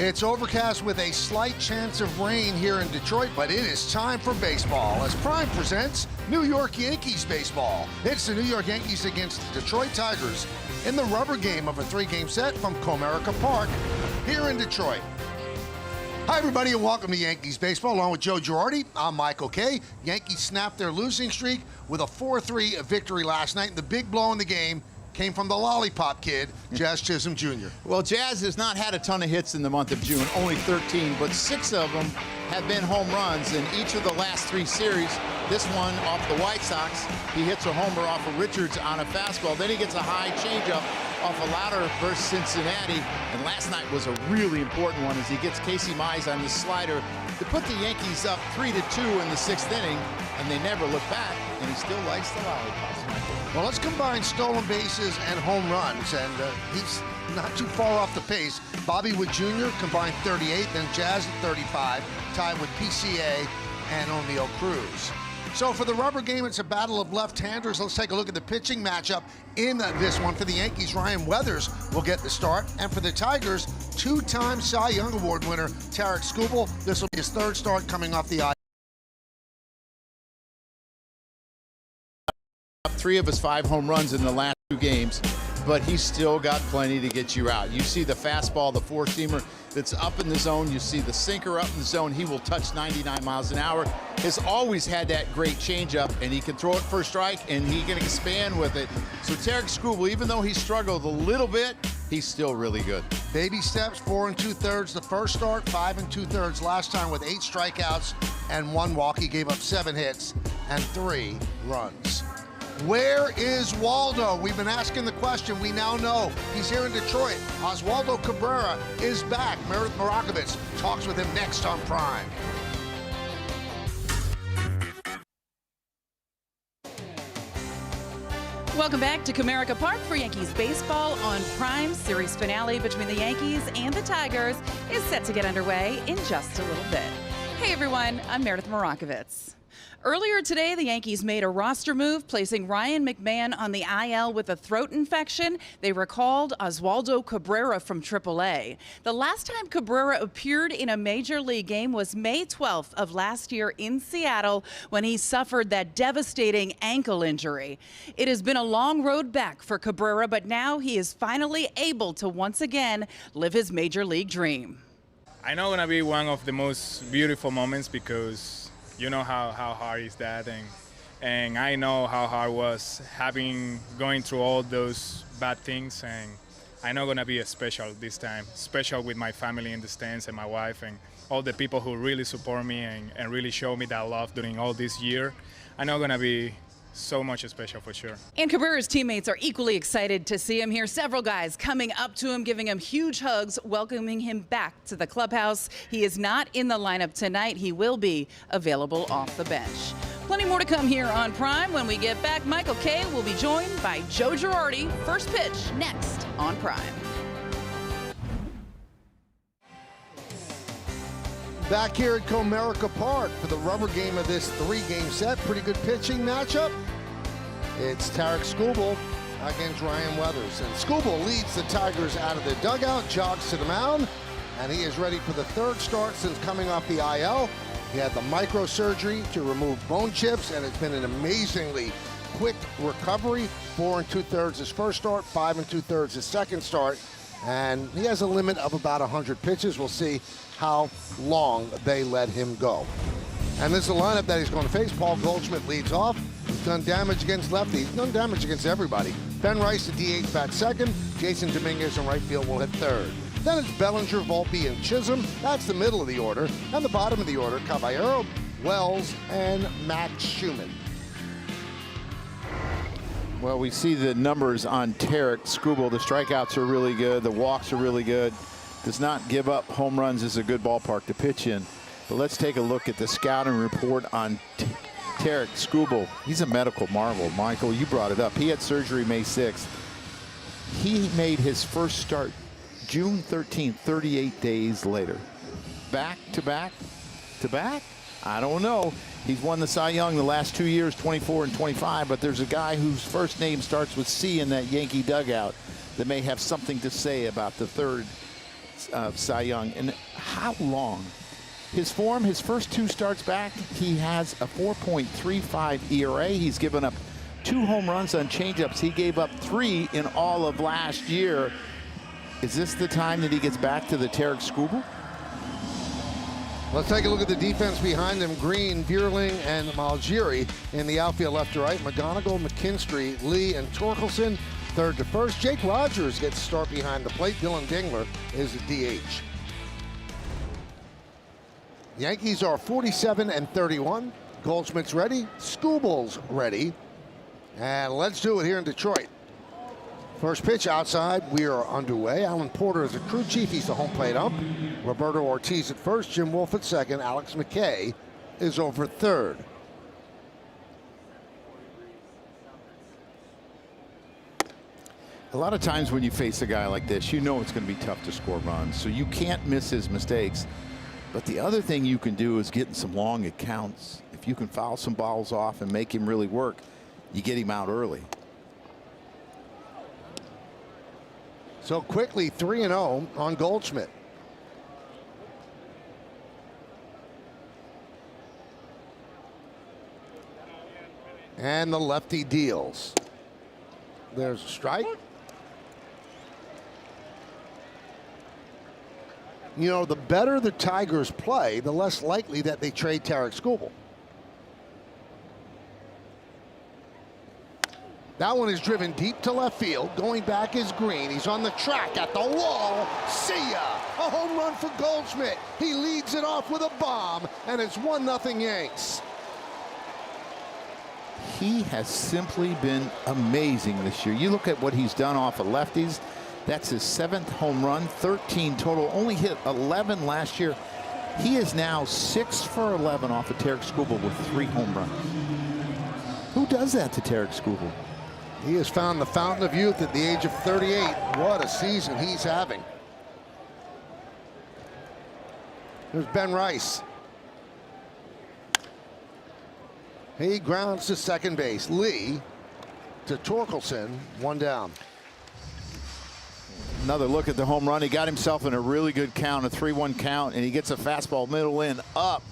It's overcast with a slight chance of rain here in Detroit, but it is time for baseball as Prime presents New York Yankees baseball. It's the New York Yankees against the Detroit Tigers in the rubber game of a three-game set from Comerica Park here in Detroit. Hi, everybody, and welcome to Yankees baseball. Along with Joe Girardi, I'm Michael Kay. Yankees snapped their losing streak with a 4-3 victory last night, and the big blow in the game came from the lollipop kid, Jazz Chisholm Jr. Well, Jazz has not had a ton of hits in the month of June, only 13, but 6 of them have been home runs in each of the last 3 series. This one off the White Sox, he hits a homer off of Richards on a fastball. Then he gets a high changeup off a louder versus Cincinnati. And last night was a really important one as he gets Casey Mize on the slider to put the Yankees up 3-2 in the 6th inning, and they never look back, and he still likes the lollipops, Michael. Well, let's combine stolen bases and home runs, and he's not too far off the pace. Bobby Wood Jr. combined 38, then Jazz at 35, tied with PCA and O'Neal Cruz. So for the rubber game, it's a battle of left-handers. Let's take a look at the pitching matchup in this one. For the Yankees, Ryan Weathers will get the start. And for the Tigers, 2-time Cy Young Award winner Tarik Skubal. This will be his 3rd start coming off the IL. 3 of his 5 home runs in the last 2 games, but he's still got plenty to get you out. You see the fastball, the 4-seamer that's up in the zone. You see the sinker up in the zone. He will touch 99 miles an hour. Has always had that great changeup, and he can throw it for a strike, and he can expand with it. So Tarik Skubal, even though he struggled a little bit, he's still really good. Baby steps, 4 2/3 the first start, 5 2/3 last time with 8 strikeouts and 1 walk. He gave up 7 hits and 3 runs. Where is Waldo? We've been asking the question. We now know he's here in Detroit. Oswaldo Cabrera is back. Meredith Marakovitz talks with him next on Prime. Welcome back to Comerica Park for Yankees baseball on Prime. Series finale between the Yankees and the Tigers is set to get underway in just a little bit. Hey everyone, I'm Meredith Marakovitz. Earlier today, the Yankees made a roster move, placing Ryan McMahon on the IL with a throat infection. They recalled Oswaldo Cabrera from AAA. The last time Cabrera appeared in a major league game was May 12th of last year in Seattle when he suffered that devastating ankle injury. It has been a long road back for Cabrera, but now he is finally able to once again live his major league dream. I know it's going to be one of the most beautiful moments because you know how hard is that, and I know how hard it was going through all those bad things, and I know gonna be a special this time, special with my family in the stands and my wife and all the people who really support me and really show me that love during all this year. I know gonna be so much special for sure. And Cabrera's teammates are equally excited to see him here. Several guys coming up to him, giving him huge hugs, welcoming him back to the clubhouse. He is not in the lineup tonight. He will be available off the bench. Plenty more to come here on Prime. When we get back, Michael Kay will be joined by Joe Girardi. First pitch next on Prime. Back here at Comerica Park for the rubber game of this 3-game set. Pretty good pitching matchup. It's Tarik Skubal against Ryan Weathers. And Skubal leads the Tigers out of the dugout, jogs to the mound, and he is ready for the 3rd start since coming off the IL. He had the microsurgery to remove bone chips, and it's been an amazingly quick recovery. 4 2/3 his first start, 5 2/3 his second start. And he has a limit of about 100 pitches. We'll see how long they let him go. And this is the lineup that he's going to face. Paul Goldschmidt leads off. He's done damage against lefty. He's done damage against everybody. Ben Rice, the DH, bats second. Jason Dominguez in right field will hit 3rd. Then it's Bellinger, Volpe, and Chisholm. That's the middle of the order. And the bottom of the order, Caballero, Wells, and Max Schumann. Well, we see the numbers on Tarik Skubal. The strikeouts are really good. The walks are really good. Does not give up home runs. Is a good ballpark to pitch in. But let's take a look at the scouting report on Tarik Skubal. He's a medical marvel. Michael, you brought it up. He had surgery May 6th. He made his first start June 13th, 38 days later. Back to back to back? I don't know. He's won the Cy Young the last 2 years, 24 and 25, but there's a guy whose first name starts with C in that Yankee dugout that may have something to say about the third Cy Young. And how long? His form, his first 2 starts back, he has a 4.35 ERA. He's given up 2 home runs on changeups. He gave up 3 in all of last year. Is this the time that he gets back to the Tarek Skubal? Let's take a look at the defense behind them. Green, Bierling, and Malgiri in the outfield left to right. McGonigal, McKinstry, Lee, and Torkelson third to first. Jake Rogers gets to start behind the plate. Dylan Dingler is the DH. Yankees are 47-31. Goldschmidt's ready. Skubal's ready. And let's do it here in Detroit. First pitch outside. We are underway. Alan Porter is the crew chief. He's the home plate ump. Roberto Ortiz at first. Jim Wolf at second. Alex McKay is over third. A lot of times when you face a guy like this, you know it's going to be tough to score runs. So you can't miss his mistakes. But the other thing you can do is getting some long accounts. If you can foul some balls off and make him really work, you get him out early. So quickly 3-0 on Goldschmidt. And the lefty deals. There's a strike. You know, the better the Tigers play, the less likely that they trade Tarek Skubal. That one is driven deep to left field. Going back is Green. He's on the track at the wall. See ya! A home run for Goldschmidt. He leads it off with a bomb, and it's 1-0 Yanks. He has simply been amazing this year. You look at what he's done off of lefties. That's his 7th home run, 13 total. Only hit 11 last year. He is now 6 for 11 off of Tarek Skubal with 3 home runs. Who does that to Tarek Skubal? He has found the fountain of youth at the age of 38. What a season he's having. There's Ben Rice. He grounds to second base. Lee to Torkelson, 1 down. Another look at the home run. He got himself in a really good count, a 3-1 count, and he gets a fastball middle in up.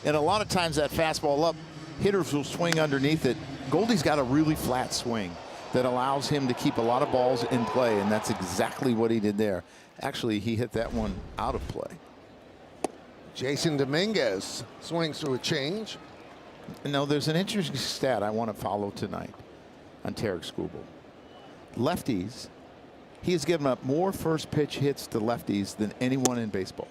And a lot of times that fastball up, hitters will swing underneath it. Goldie's got a really flat swing that allows him to keep a lot of balls in play, and that's exactly what he did there. Actually, he hit that one out of play. Jason Dominguez swings through a change. Now, there's an interesting stat I want to follow tonight on Tarek Skubal. Lefties, he has given up more first pitch hits to lefties than anyone in baseball.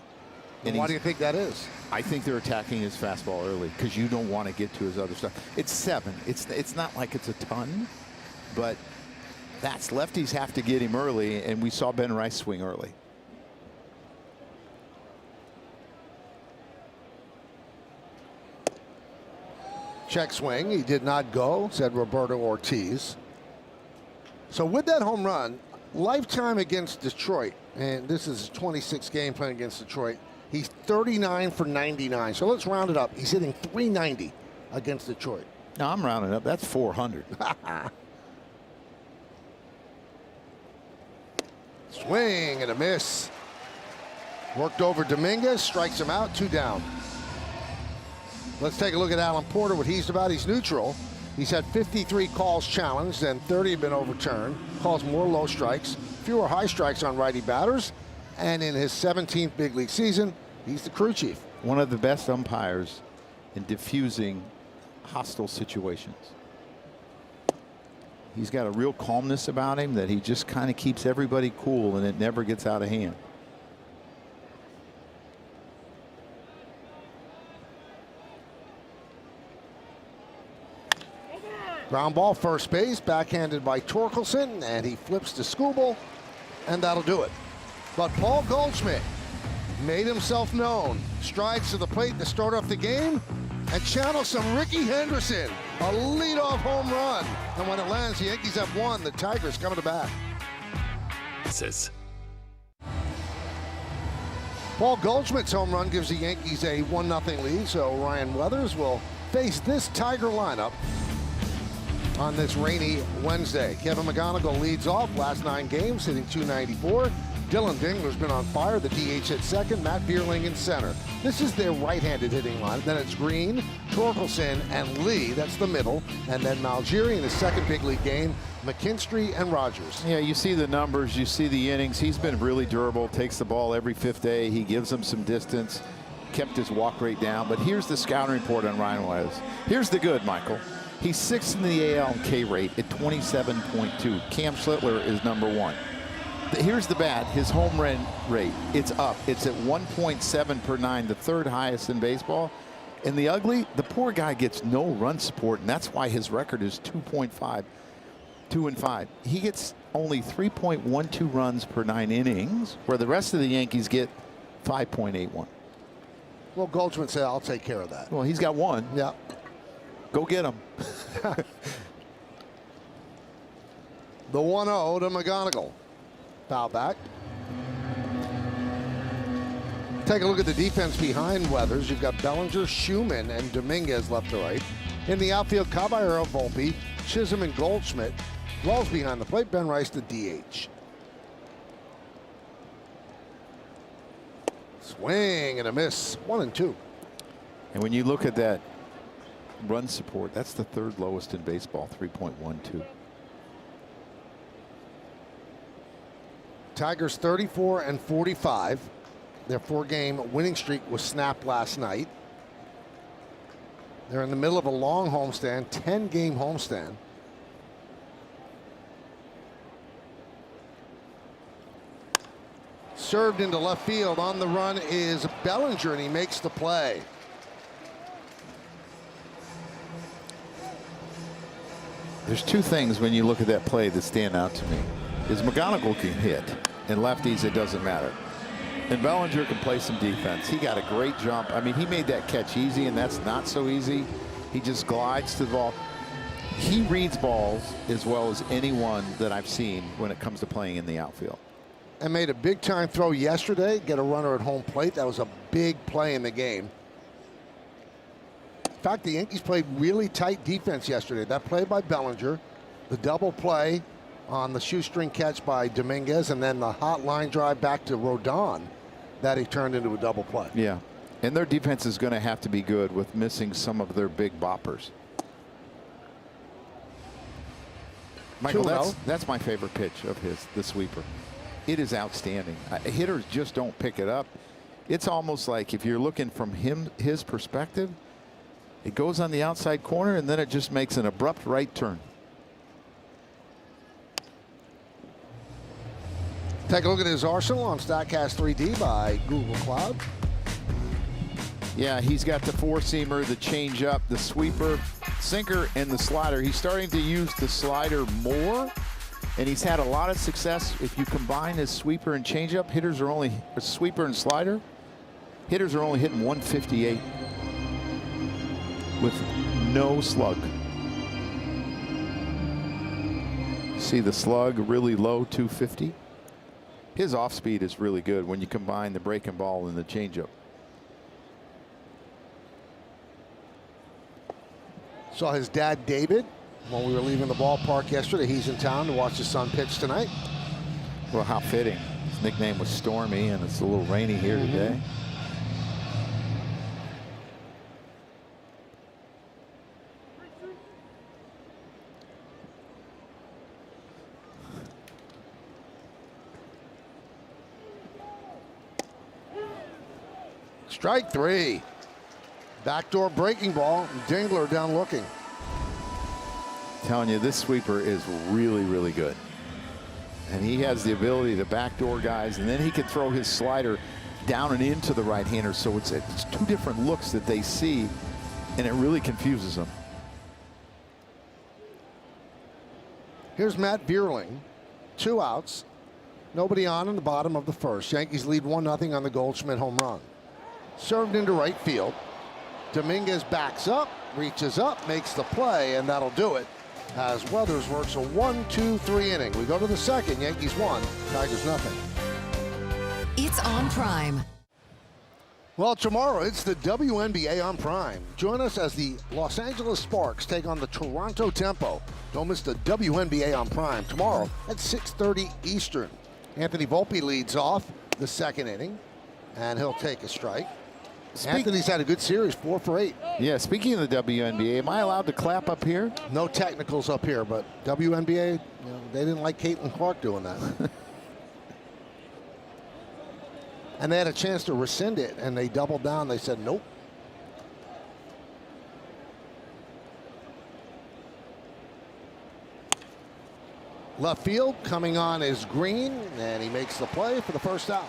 And why do you think that is? I think they're attacking his fastball early because you don't want to get to his other stuff. It's 7. It's not like it's a ton, but that's lefties have to get him early, and we saw Ben Rice swing early. Check swing. He did not go, said Roberto Ortiz. So with that home run, lifetime against Detroit, and this is his 26th game playing against Detroit. He's 39 for 99. So let's round it up. He's hitting .390 against Detroit. Now I'm rounding up. That's 400. Swing and a miss. Worked over Dominguez, strikes him out, 2 down. Let's take a look at Alan Porter, what he's about. He's neutral. He's had 53 calls challenged and 30 have been overturned. Calls more low strikes, fewer high strikes on righty batters. And in his 17th big league season, he's the crew chief. One of the best umpires in diffusing hostile situations. He's got a real calmness about him that he just kind of keeps everybody cool and it never gets out of hand. Ground ball, first base, backhanded by Torkelson, and he flips to Skubal, and that'll do it. But Paul Goldschmidt made himself known. Strides to the plate to start off the game and channels some Ricky Henderson. A leadoff home run. And when it lands, the Yankees have won. The Tigers coming to bat. Paul Goldschmidt's home run gives the Yankees a 1-0 lead, so Ryan Weathers will face this Tiger lineup on this rainy Wednesday. Kevin McGonigal leads off, last 9 games, hitting .294. Dylan Dingler's been on fire. The DH at second, Matt Vierling in center. This is their right-handed hitting line. Then it's Green, Torkelson, and Lee. That's the middle. And then Malgeri in his second big league game, McKinstry and Rogers. Yeah, you see the numbers, you see the innings. He's been really durable, takes the ball every fifth day. He gives them some distance, kept his walk rate down. But here's the scouting report on Ryan Weathers. Here's the good, Michael. He's 6th in the AL in K rate at 27.2. Cam Schlittler is number 1. Here's the bad, his home run rate. It's up. It's at 1.7 per 9, the 3rd highest in baseball. And the ugly, the poor guy gets no run support, and that's why his record is 2.5, 2-5. He gets only 3.12 runs per 9 innings, where the rest of the Yankees get 5.81. Well, Goldschmidt said, I'll take care of that. Well, he's got 1. Yeah. Go get him. The 1-0 to McGonigal. Foul back. Take a look at the defense behind Weathers. You've got Bellinger, Schumann, and Dominguez left to right. In the outfield, Caballero, Volpe, Chisholm, and Goldschmidt. Wells behind the plate. Ben Rice, the DH. Swing and a miss. 1-2. And when you look at that run support, that's the 3rd lowest in baseball, 3.12. Tigers 34 and 45. Their 4-game winning streak was snapped last night. They're in the middle of a long homestand, 10-game homestand. Served into left field. On the run is Bellinger, and he makes the play. There's 2 things when you look at that play that stand out to me. Is McGonigal can hit, and lefties it doesn't matter. And Bellinger can play some defense. He got a great jump. I mean, he made that catch easy, and that's not so easy. He just glides to the ball. He reads balls as well as anyone that I've seen when it comes to playing in the outfield. And made a big-time throw yesterday. Get a runner at home plate. That was a big play in the game. In fact, the Yankees played really tight defense yesterday. That play by Bellinger, the double play on the shoestring catch by Dominguez, and then the hot line drive back to Rodon that he turned into a double play. Yeah, and their defense is going to have to be good with missing some of their big boppers. Michael, that's my favorite pitch of his, the sweeper. It is outstanding. Hitters just don't pick it up. It's almost like if you're looking from his perspective, it goes on the outside corner and then it just makes an abrupt right turn. Take a look at his arsenal on StatCast 3D by Google Cloud. Yeah, he's got the 4-seamer, the changeup, the sweeper, sinker, and the slider. He's starting to use the slider more, and he's had a lot of success. If you combine his sweeper and changeup, hitters are only sweeper and slider. Hitters are only hitting 158 with no slug. See the slug really low, 250. His off speed is really good when you combine the breaking ball and the changeup. Saw his dad, David, when we were leaving the ballpark yesterday. He's in town to watch his son pitch tonight. Well, how fitting. His nickname was Stormy, and it's a little rainy here today. Strike 3. Backdoor breaking ball. Dingler down looking. Telling you, this sweeper is really, really good. And he has the ability to backdoor guys, and then he can throw his slider down and into the right-hander. So it's 2 different looks that they see, and it really confuses them. Here's Matt Vierling. 2 outs. Nobody on in the bottom of the 1st. Yankees lead 1-0 on the Goldschmidt home run. Served into right field. Dominguez backs up, reaches up, makes the play, and that'll do it as Weathers works a 1-2-3 inning. We go to the 2nd. Yankees 1, Tigers 0. It's on Prime. Well, tomorrow it's the WNBA on Prime. Join us as the Los Angeles Sparks take on the Toronto Tempo. Don't miss the WNBA on Prime tomorrow at 6:30 Eastern. Anthony Volpe leads off the second inning, and he'll take a strike. Anthony's had a good series, 4 for 8. Yeah, speaking of the WNBA, am I allowed to clap up here? No technicals up here, but WNBA, they didn't like Caitlin Clark doing that. And they had a chance to rescind it, and they doubled down. They said, nope. Left field coming on is Green, and he makes the play for the first out.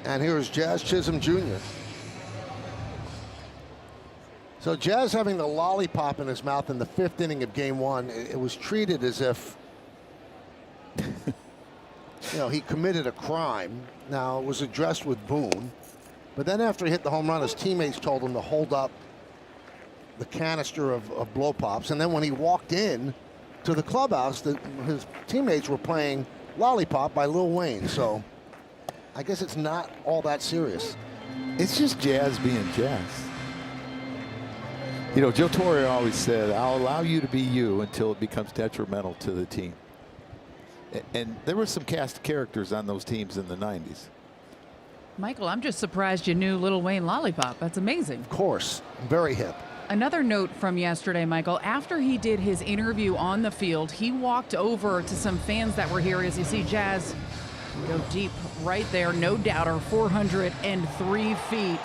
And here's Jazz Chisholm Jr. So Jazz having the lollipop in his mouth in the 5th inning of game 1, it was treated as if he committed a crime. Now, it was addressed with Boone. But then after he hit the home run, his teammates told him to hold up the canister of blow pops. And then when he walked in to the clubhouse, his teammates were playing Lollipop by Lil Wayne. So I guess it's not all that serious. It's just Jazz being Jazz. Joe Torre always said, I'll allow you to be you until it becomes detrimental to the team. And there were some cast characters on those teams in the 90s. Michael, I'm just surprised you knew Lil Wayne Lollipop. That's amazing. Of course, very hip. Another note from yesterday, Michael, after he did his interview on the field, he walked over to some fans that were here. As you see Jazz go deep right there, no doubter, 403 feet.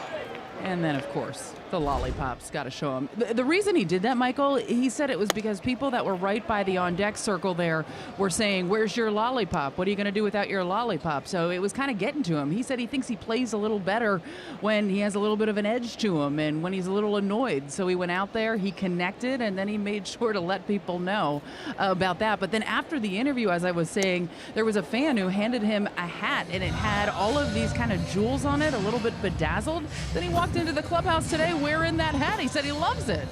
And then, of course, the lollipops, got to show him. The reason he did that, Michael, he said it was because people that were right by the on-deck circle there were saying, where's your lollipop? What are you going to do without your lollipop? So it was kind of getting to him. He said he thinks he plays a little better when he has a little bit of an edge to him and when he's a little annoyed. So he went out there, he connected, and then he made sure to let people know about that. But then after the interview, as I was saying, there was a fan who handed him a hat, and it had all of these kind of jewels on it, a little bit bedazzled. Then he walked into the clubhouse today wearing that hat. He said he loves it.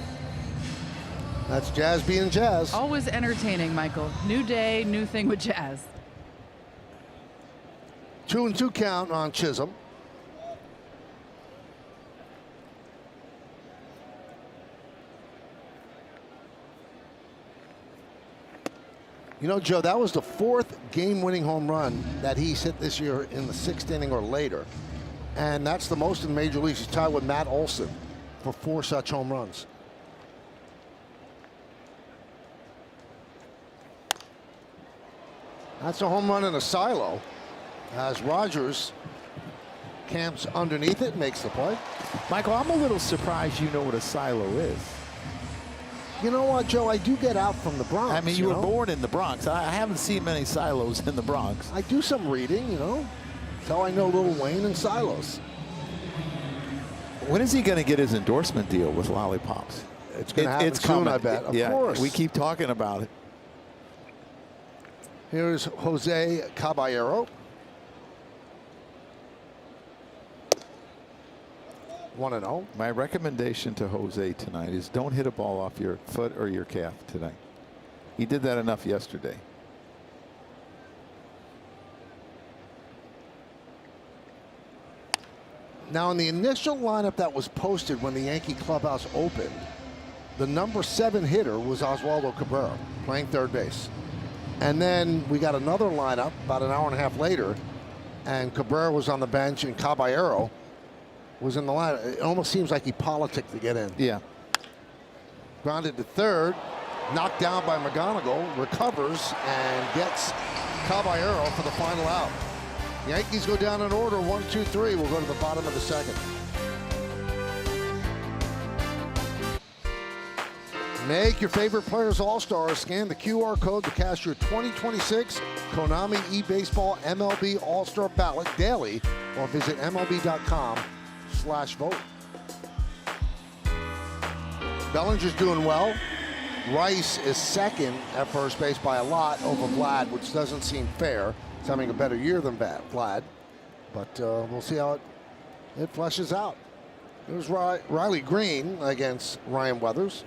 That's Jazz being Jazz. Always entertaining, Michael. New day, new thing with Jazz. 2-2 count on Chisholm. Joe, that was the 4th game-winning home run that he's hit this year in the 6th inning or later. And that's the most in Major Leagues. He's tied with Matt Olson for 4 such home runs. That's a home run in a silo as Rogers camps underneath it, makes the play. Michael, I'm a little surprised you know what a silo is. You know what, Joe? I do get out from the Bronx. I mean, you were born in the Bronx. I haven't seen many silos in the Bronx. I do some reading, That's how I know Lil Wayne and silos. When is he going to get his endorsement deal with lollipops? It's going to happen soon, coming. I bet. Of course. We keep talking about it. Here's Jose Caballero. 1-0. My recommendation to Jose tonight is don't hit a ball off your foot or your calf tonight. He did that enough yesterday. Now, in the initial lineup that was posted when the Yankee clubhouse opened, the number 7 hitter was Oswaldo Cabrera, playing third base. And then we got another lineup about an hour and a half later, and Cabrera was on the bench and Caballero was in the lineup. It almost seems like he politicked to get in. Yeah. Grounded to third, knocked down by McGonigal, recovers and gets Caballero for the final out. Yankees go down in order, 1-2-3. We'll go to the bottom of the second. Make your favorite players all-stars. Scan the QR code to cast your 2026 Konami eBaseball MLB All-Star Ballot daily, or visit MLB.com/vote. Bellinger's doing well. Rice is second at first base by a lot over Vlad, which doesn't seem fair. He's having a better year than Vlad, but we'll see how it fleshes out. There's Riley Green against Ryan Weathers.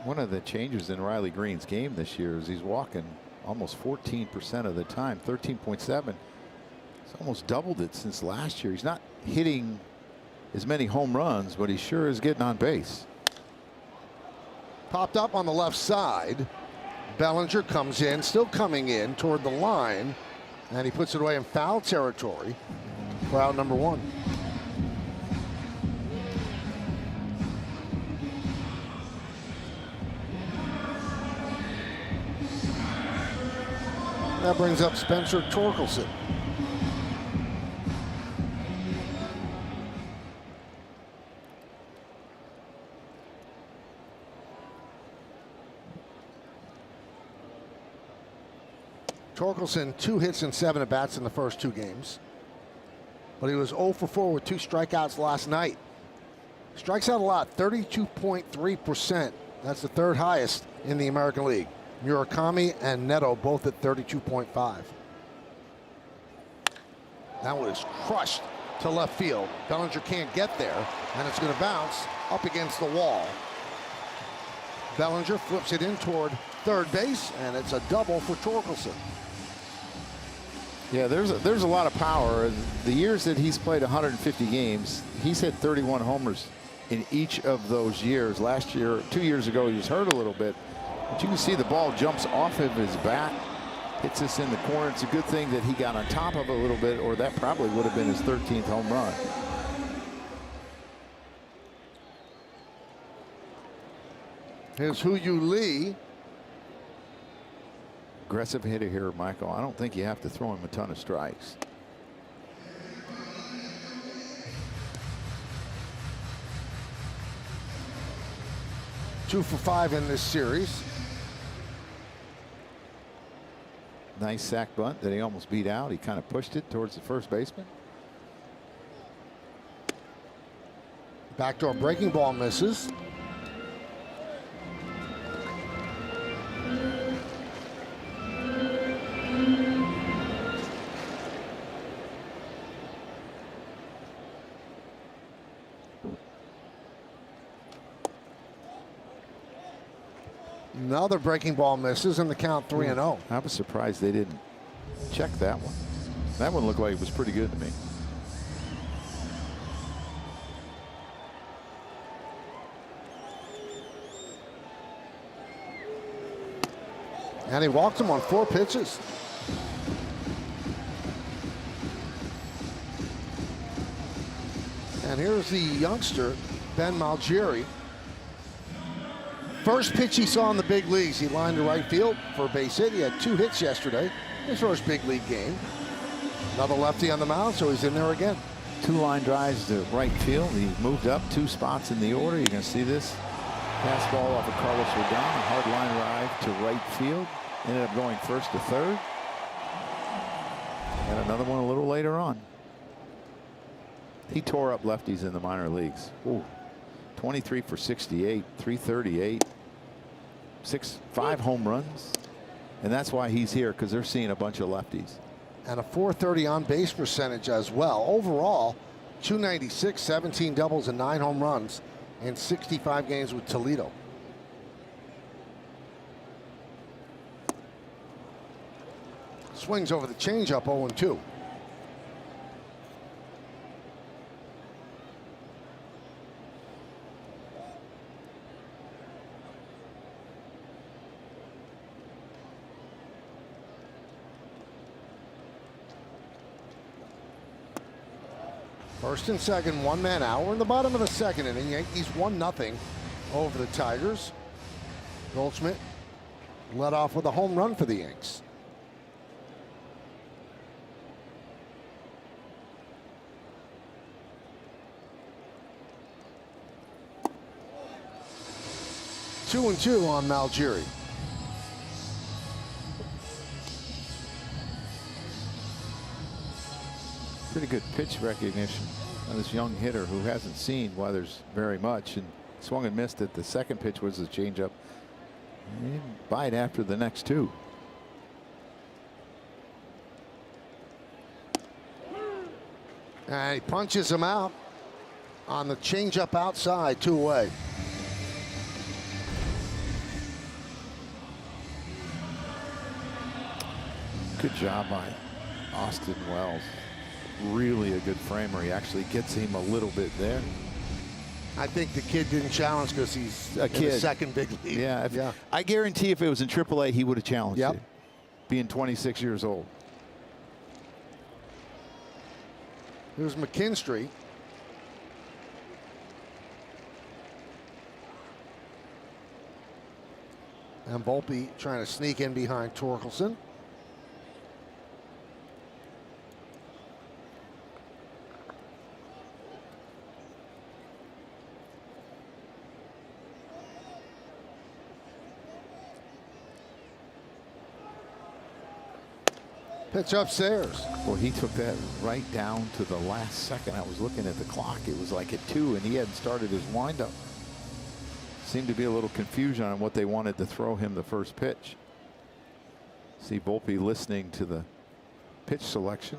One of the changes in Riley Green's game this year is he's walking almost 14% of the time, 13.7. He's almost doubled it since last year. He's not hitting as many home runs, but he sure is getting on base. Popped up on the left side. Bellinger comes in, still coming in toward the line, and he puts it away in foul territory for out number 1. That brings up Spencer Torkelson. Torkelson, 2 hits and 7 at-bats in the first 2 games. But he was 0 for 4 with 2 strikeouts last night. Strikes out a lot, 32.3%. That's the 3rd highest in the American League. Murakami and Neto both at 32.5. That was crushed to left field. Bellinger can't get there, and it's going to bounce up against the wall. Bellinger flips it in toward third base, and it's a double for Torkelson. Yeah, there's a lot of power. The years that he's played 150 games, he's hit 31 homers in each of those years. Last year, 2 years ago, he was hurt a little bit. But you can see the ball jumps off of his bat, hits us in the corner. It's a good thing that he got on top of it a little bit, or that probably would have been his 13th home run. Here's Hu-Yu Lee. Aggressive hitter here, Michael. I don't think you have to throw him a ton of strikes. Two for 5 in this series. Nice sac bunt that he almost beat out. He kind of pushed it towards the first baseman. Backdoor breaking ball misses. Another breaking ball misses, and the count 3-0. I was surprised they didn't check that one. That one looked like it was pretty good to me. And he walked him on 4 pitches. And here's the youngster, Ben Malgieri. First pitch he saw in the big leagues, he lined to right field for a base hit. He had 2 hits yesterday, his first big league game. Another lefty on the mound, so he's in there again. 2 line drives to right field. He moved up 2 spots in the order. You can see this pass ball off of Carlos Rodon, a hard line drive to right field. Ended up going first to third. And another one a little later on. He tore up lefties in the minor leagues. Ooh. 23 for 68, 338, 5 home runs. And that's why he's here, because they're seeing a bunch of lefties. And a .430 on base percentage as well. Overall, 296, 17 doubles and 9 home runs in 65 games with Toledo. Swings over the changeup, 0-2. First and second, 1-man out. We're in the bottom of the second inning. Yankees 1-0 over the Tigers. Goldschmidt led off with a home run for the Yanks. Two and 2 on Malgieri. Pretty good pitch recognition on this young hitter who hasn't seen Weathers very much, and swung and missed it. The second pitch was a changeup. He didn't bite after the next 2. And he punches him out on the changeup outside, 2 away. Good job by Austin Wells. really a good framer. He actually gets him a little bit there. I think the kid didn't challenge because he's A in the kid. second big league. Yeah, I guarantee if it was in AAA, he would have challenged Yep. it, being 26 years old. Here's McKinstry. And Volpe trying to sneak in behind Torkelson. Pitch upstairs. Well, he took that right down to the last second. I was looking at the clock. It was like at 2, and he hadn't started his windup. Seemed to be a little confusion on what they wanted to throw him the first pitch. See Volpe listening to the pitch selection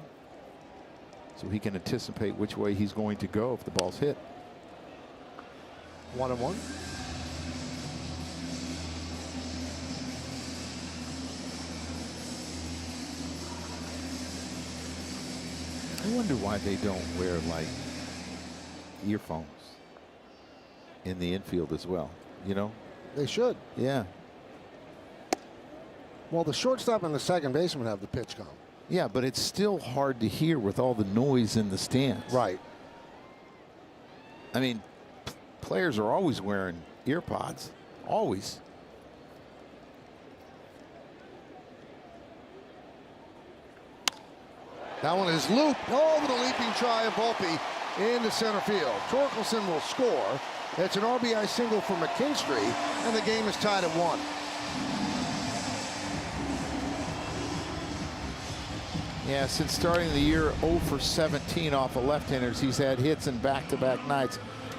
so he can anticipate which way he's going to go if the ball's hit. 1-1. I wonder why they don't wear like earphones in the infield as well, you know? They should. Yeah. Well, the shortstop and the second baseman have the pitch comp. Yeah, but it's still hard to hear with all the noise in the stands. Right. I mean, players are always wearing ear pods. Always. That one is looped over the leaping try of Volpe into center field. Torkelson will score. It's an RBI single for McKinstry, and the game is tied at 1. Yeah, since starting the year 0 for 17 off of left-handers, he's had hits in back-to-back nights.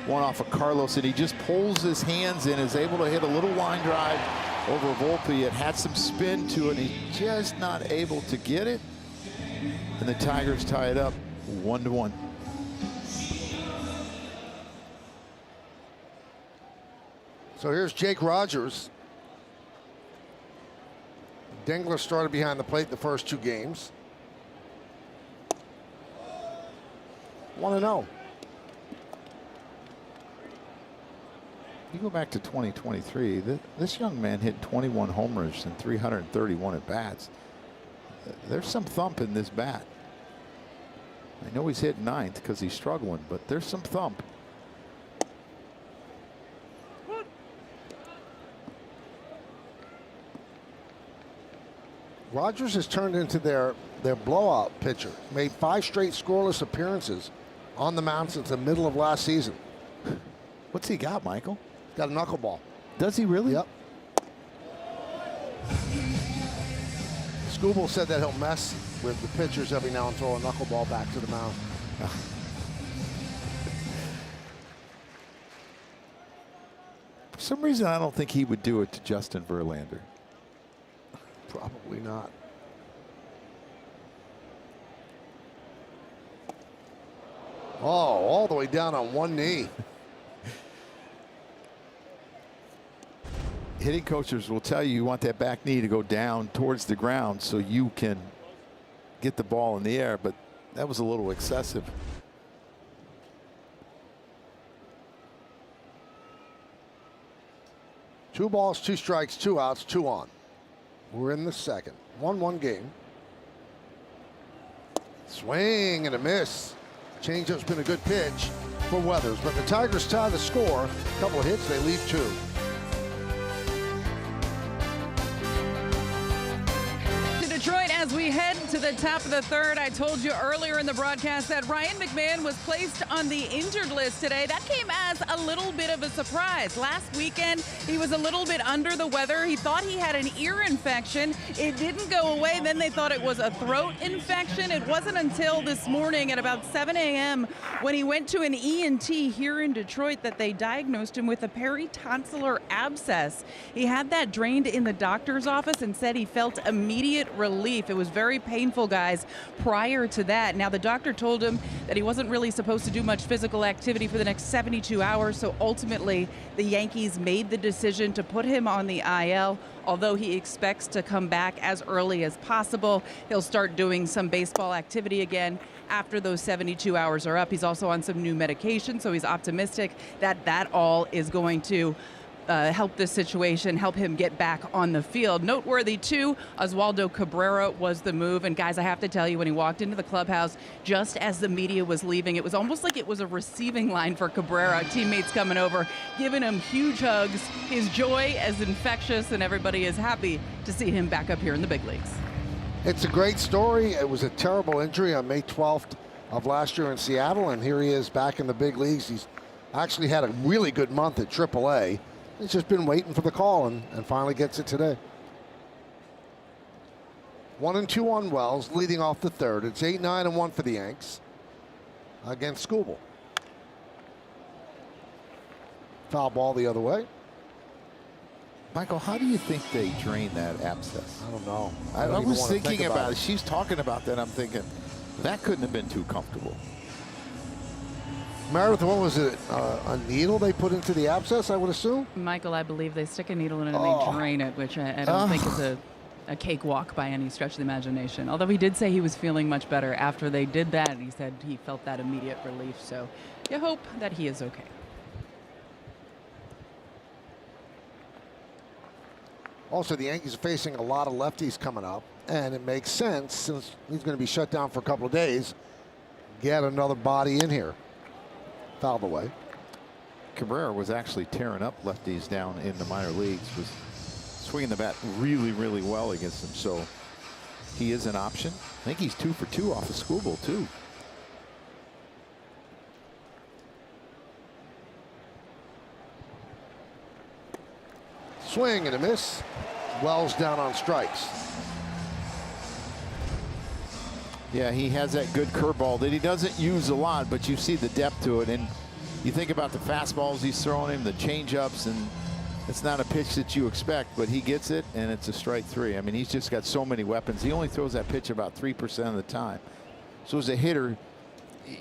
One off of Carlos, and he just pulls his hands in, is able to hit a little line drive over Volpe. It had some spin to it, and he's just not able to get it. And the Tigers tie it up 1-1. So here's Jake Rogers. Dengler started behind the plate the first 2 games. 1-0. You go back to 2023, this young man hit 21 homers and 331 at-bats. There's some thump in this bat. I know he's hit 9th because he's struggling, but there's some thump. Rogers has turned into their blowout pitcher. Made 5 straight scoreless appearances on the mound since the middle of last season. What's he got, Michael? Got a knuckleball. Does he really? Yep. Skubal said that he'll mess with the pitchers every now and throw a knuckleball back to the mound. For some reason, I don't think he would do it to Justin Verlander. Probably not. Oh, all the way down on one knee. Hitting coaches will tell you want that back knee to go down towards the ground so you can get the ball in the air, but that was a little excessive. Two balls, 2 strikes, 2 outs, 2 on. We're in the second. 1-1 game. Swing and a miss. Changeup's been a good pitch for Weathers, but the Tigers tie the score. A couple of hits, they leave 2. Detroit, as we head to the top of the third, I told you earlier in the broadcast that Ryan McMahon was placed on the injured list today. That came as a little bit of a surprise. Last weekend, he was a little bit under the weather. He thought he had an ear infection. It didn't go away. Then they thought it was a throat infection. It wasn't until this morning at about 7 a.m. when he went to an ENT here in Detroit that they diagnosed him with a peritonsillar abscess. He had that drained in the doctor's office and said he felt immediate relief. It was very painful careful, guys, prior to that. Now, the doctor told him that he wasn't really supposed to do much physical activity for the next 72 hours, so ultimately the Yankees made the decision to put him on the IL. Although he expects to come back as early as possible, he'll start doing some baseball activity again after those 72 hours are up. He's also on some new medication, so he's optimistic that that all is going to help this situation, help him get back on the field. Noteworthy, too, Oswaldo Cabrera was the move. And, guys, I have to tell you, when he walked into the clubhouse, just as the media was leaving, it was almost like it was a receiving line for Cabrera. Teammates coming over, giving him huge hugs. His joy is infectious, and everybody is happy to see him back up here in the big leagues. It's a great story. It was a terrible injury on May 12th of last year in Seattle, and here he is back in the big leagues. He's actually had a really good month at AAA. He's just been waiting for the call and finally gets it today. 1-2 on Wells, leading off the third. It's 8-9-1 for the Yanks against Skubal. Foul ball the other way. Michael, how do you think they drain that abscess? I don't know. I was thinking about it. She's talking about that. I'm thinking that couldn't have been too comfortable. Meredith, what was it? A needle they put into the abscess, I would assume? Michael, I believe they stick a needle in it and they drain it, which I don't think is a cakewalk by any stretch of the imagination. Although he did say he was feeling much better after they did that, and he said he felt that immediate relief. So you hope that he is okay. Also, the Yankees are facing a lot of lefties coming up, and it makes sense since he's going to be shut down for a couple of days. Get another body in here. Fouled away. Cabrera was actually tearing up lefties down in the minor leagues, was swinging the bat really, really well against them. So he is an option. I think he's 2 for 2 off of Skubal, too. Swing and a miss. Wells down on strikes. Yeah, he has that good curveball that he doesn't use a lot, but you see the depth to it. And you think about the fastballs he's throwing him, the changeups, and it's not a pitch that you expect, but he gets it, and it's a strike 3. I mean, he's just got so many weapons. He only throws that pitch about 3% of the time. So as a hitter,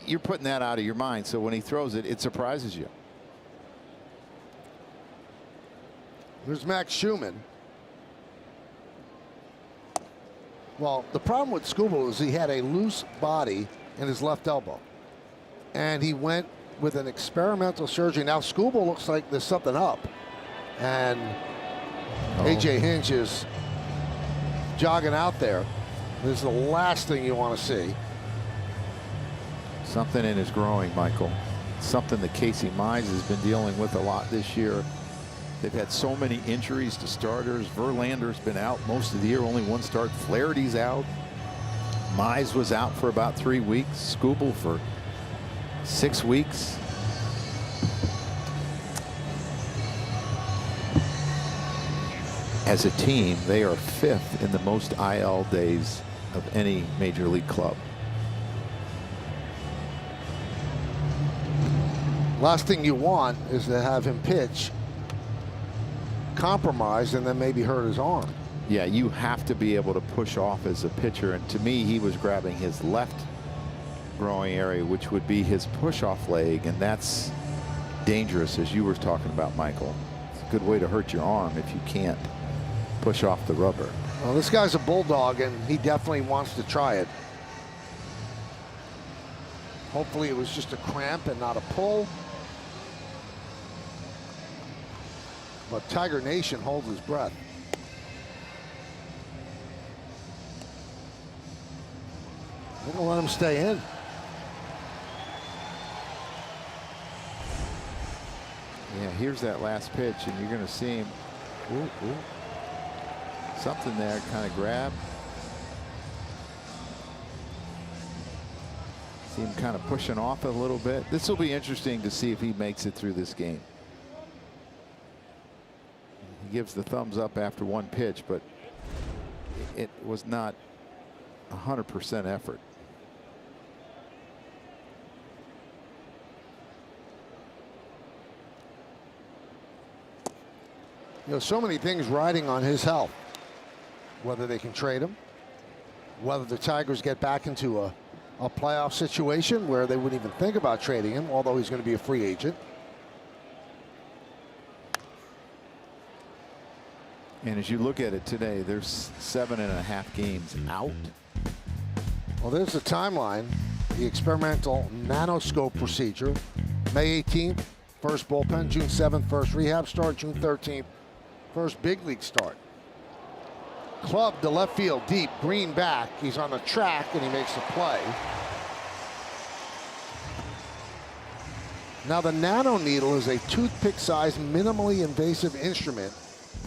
you're putting that out of your mind. So when he throws it, it surprises you. Here's Max Schumann. Well, the problem with Skubal is he had a loose body in his left elbow. And he went with an experimental surgery. Now Skubal looks like there's something up. And A.J. Hinch is jogging out there. This is the last thing you want to see. Something in his growing, Michael. Something that Casey Mize has been dealing with a lot this year. They've had so many injuries to starters. Verlander's been out most of the year, only one start. Flaherty's out. Mize was out for about 3 weeks. Skubal for 6 weeks. As a team, they are 5th in the most IL days of any major league club. Last thing you want is to have him pitch compromised and then maybe hurt his arm. Yeah, you have to be able to push off as a pitcher, and to me he was grabbing his left growing area, which would be his push-off leg, and that's dangerous, as you were talking about, Michael. It's a good way to hurt your arm if you can't push off the rubber. Well, this guy's a bulldog, and he definitely wants to try it. Hopefully it was just a cramp and not a pull. But Tiger Nation holds his breath. They're going to let him stay in. Yeah, here's that last pitch, and you're going to see him. Something there, kind of grab. See him kind of pushing off a little bit. This will be interesting to see if he makes it through this game. He gives the thumbs up after one pitch, but it was not 100% effort. You know, so many things riding on his health, whether they can trade him, whether the Tigers get back into a playoff situation where they wouldn't even think about trading him, although he's going to be a free agent. And as you look at it today, there's 7.5 games out. Well, there's the timeline. The experimental nanoscope procedure. May 18th, first bullpen. June 7th, first rehab start. June 13th, first big league start. Club to left field deep, Green back. He's on the track and he makes the play. Now the nano needle is a toothpick-sized, minimally invasive instrument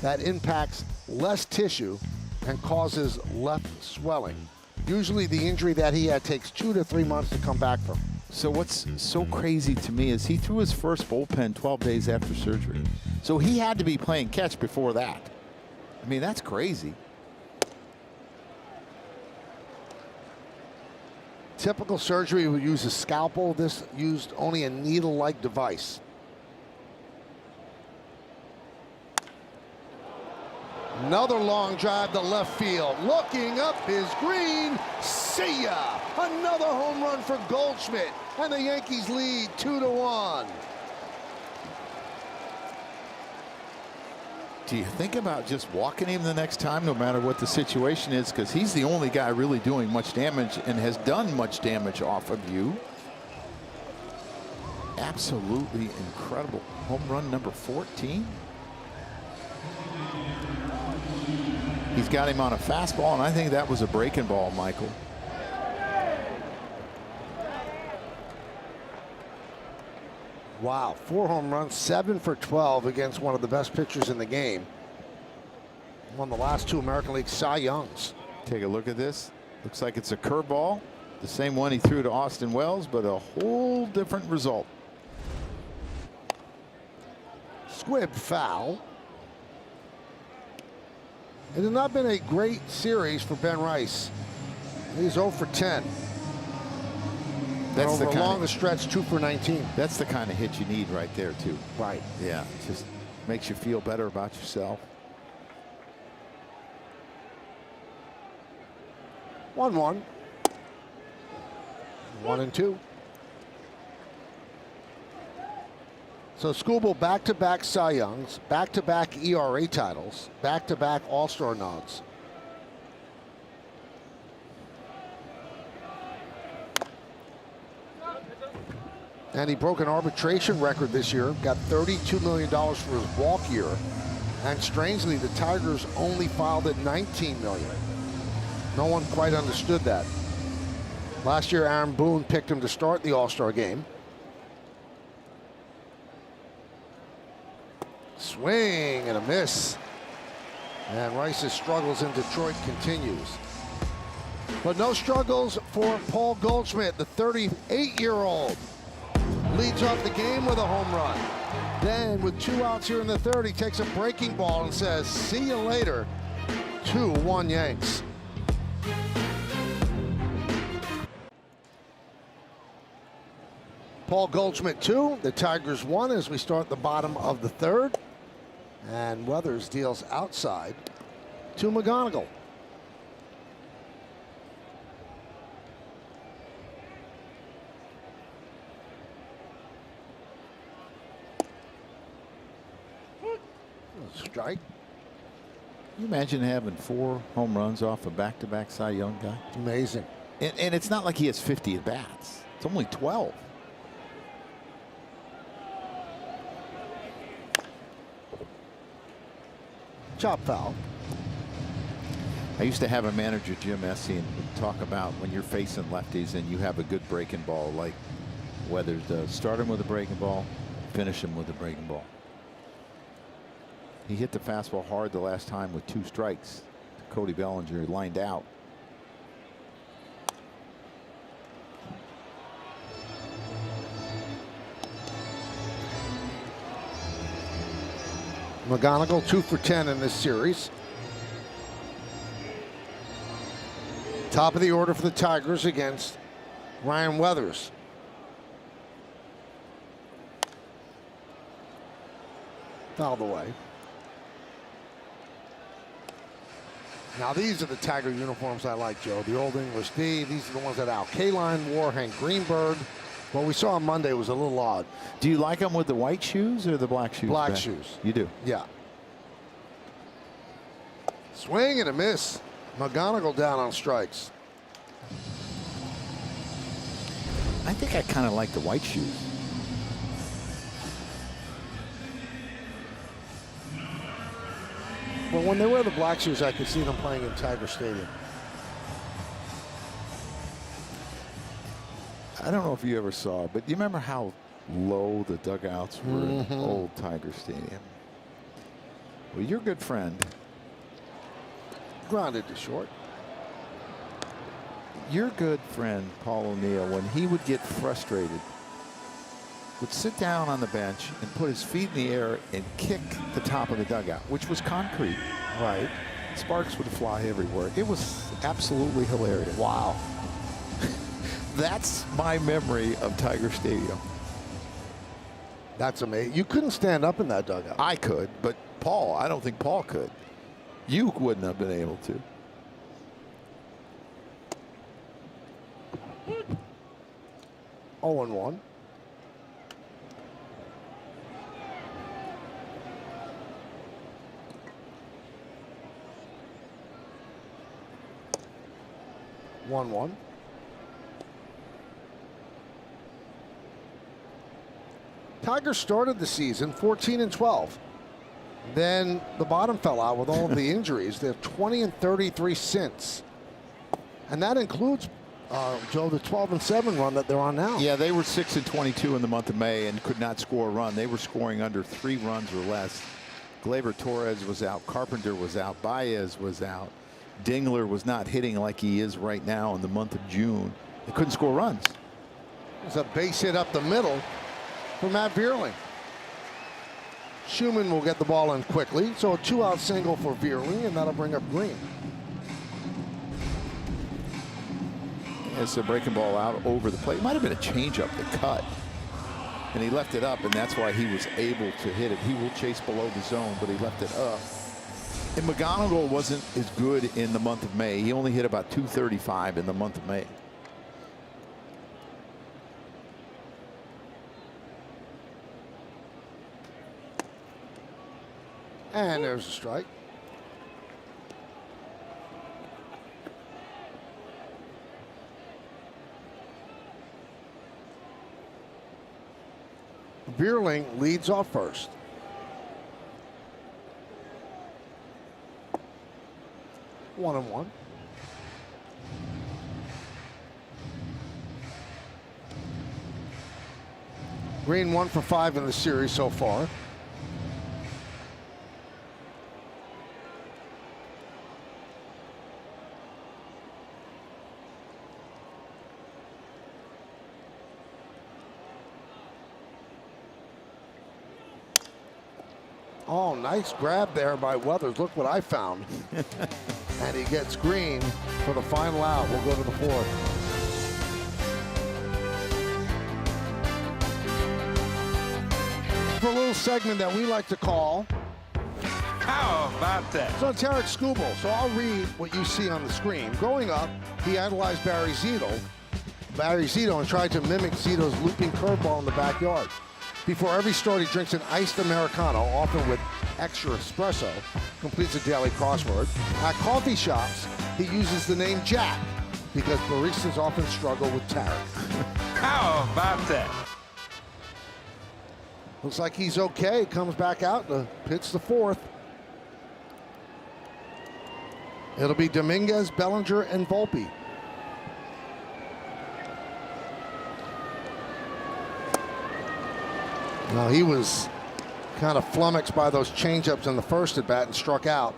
that impacts less tissue and causes less swelling. Usually the injury that he had takes 2 to 3 months to come back from. So what's so crazy to me is he threw his first bullpen 12 days after surgery. So he had to be playing catch before that. I mean, that's crazy. Typical surgery would use a scalpel. This used only a needle-like device. Another long drive to left field. Looking up is Green. See ya! Another home run for Goldschmidt. And the Yankees lead 2-1. Do you think about just walking him the next time, no matter what the situation is? Because he's the only guy really doing much damage and has done much damage off of you. Absolutely incredible. Home run number 14. He's got him on a fastball, and I think that was a breaking ball, Michael. Wow, 4 home runs, 7 for 12 against one of the best pitchers in the game. Won the last 2 American League Cy Youngs. Take a look at this. Looks like it's a curveball. The same one he threw to Austin Wells, but a whole different result. Squib foul. It has not been a great series for Ben Rice. He's 0 for 10. That's over the a kind longer of, stretch, 2 for 19. That's the kind of hit you need right there, too. Right. Yeah, just makes you feel better about yourself. 1-1. 1-2. So Skubal back-to-back Cy Youngs, back-to-back ERA titles, back-to-back All-Star nods. And he broke an arbitration record this year, got $32 million for his walk year. And strangely, the Tigers only filed at $19 million. No one quite understood that. Last year, Aaron Boone picked him to start the All-Star game. Swing and a miss. And Rice's struggles in Detroit continues. But no struggles for Paul Goldschmidt, the 38-year-old. Leads off the game with a home run. Then with 2 outs here in the 3rd, he takes a breaking ball and says, see you later. 2-1 Yanks. Paul Goldschmidt 2, the Tigers 1 as we start the bottom of the 3rd. And Weathers deals outside to McGonigal. Strike. Can you imagine having 4 home runs off a back-to-back Cy Young guy? Amazing. And it's not like he has 50 at bats. It's only 12. Chop foul. I used to have a manager, Jim Essien, talk about when you're facing lefties and you have a good breaking ball like Weathers does. Start him with a breaking ball, finish him with a breaking ball. He hit the fastball hard the last time with 2 strikes. Cody Bellinger lined out. McGonigal 2 for 10 in this series. Top of the order for the Tigers against Ryan Weathers. Fouled away. Now these are the Tiger uniforms I like, Joe. The Old English D. These are the ones that Al Kaline wore, Hank Greenberg. What we saw on Monday was a little odd. Do you like them with the white shoes or the black shoes? Black shoes. You do? Yeah. Swing and a miss. McGonigal down on strikes. I think I kind of like the white shoes. Well, when they wear the black shoes, I could see them playing in Tiger Stadium. I don't know if you ever saw, but do you remember how low the dugouts were in old Tiger Stadium? Well, your good friend. Grounded to short. Your good friend, Paul O'Neill, when he would get frustrated, would sit down on the bench and put his feet in the air and kick the top of the dugout, which was concrete. Right. Sparks would fly everywhere. It was absolutely hilarious. Wow. That's my memory of Tiger Stadium. That's amazing. You couldn't stand up in that dugout. I could, but Paul, I don't think Paul could. You wouldn't have been able to. Oh and 1. One. Tigers started the season 14-12. Then the bottom fell out with all of the injuries. They're 20-33 since. And that includes, Joe, the 12-7 run that they're on now. Yeah, they were 6-22 in the month of May and could not score a run. They were scoring under 3 runs or less. Gleyber Torres was out. Carpenter was out. Baez was out. Dingler was not hitting like he is right now in the month of June. They couldn't score runs. There's a base hit up the middle for Matt Vierling. Schumann will get the ball in quickly. So a 2-out single for Vierling, and that'll bring up Green. It's a breaking ball out over the plate. It might have been a changeup that cut. And he left it up, and that's why he was able to hit it. He will chase below the zone, but he left it up. And McGonigal wasn't as good in the month of May. He only hit about .235 in the month of May. And there's a strike. Vierling leads off first. 1-1. Green 1 for 5 in the series so far. Oh, nice grab there by Weathers. Look what I found. And he gets Green for the final out. We'll go to the 4th. For a little segment that we like to call, how about that? it's on Tarek Skubal. So I'll read what you see on the screen. Growing up, he idolized Barry Zito, and tried to mimic Zito's looping curveball in the backyard. Before every start, he drinks an iced Americano, often with extra espresso, completes a daily crossword. At coffee shops, he uses the name Jack because baristas often struggle with Tarek. How about that? Looks like he's okay. Comes back out to pitch the 4th. It'll be Dominguez, Bellinger, and Volpe. Now he was kind of flummoxed by those changeups in the first at bat and struck out.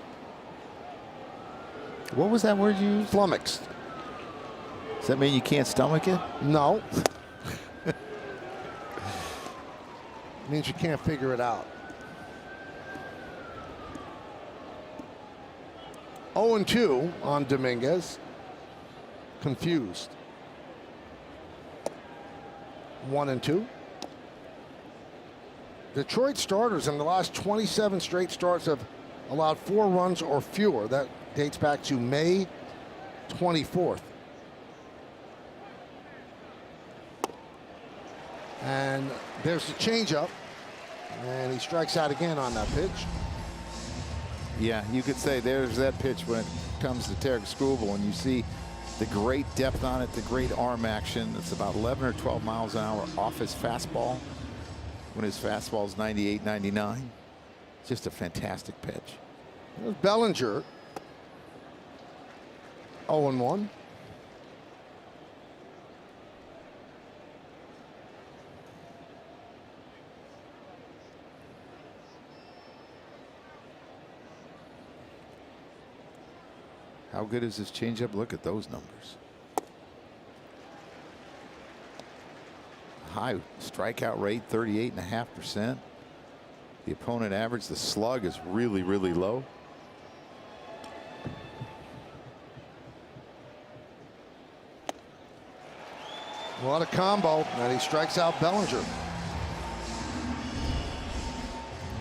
What was that word you used? Flummoxed. Does that mean you can't stomach it? No. Means you can't figure it out. 0-2 on Dominguez. Confused. 1-2. Detroit starters in the last 27 straight starts have allowed 4 runs or fewer. That dates back to May 24th. And there's the changeup, and he strikes out again on that pitch. Yeah, you could say there's that pitch when it comes to Tarek Skubal, and you see the great depth on it, the great arm action. It's about 11 or 12 miles an hour off his fastball when his fastball is 98, 99. Just a fantastic pitch. There's Bellinger. 0-1. How good is this changeup? Look at those numbers. High strikeout rate, 38.5%. The opponent average, the slug is really, really low. What a combo, and he strikes out Bellinger.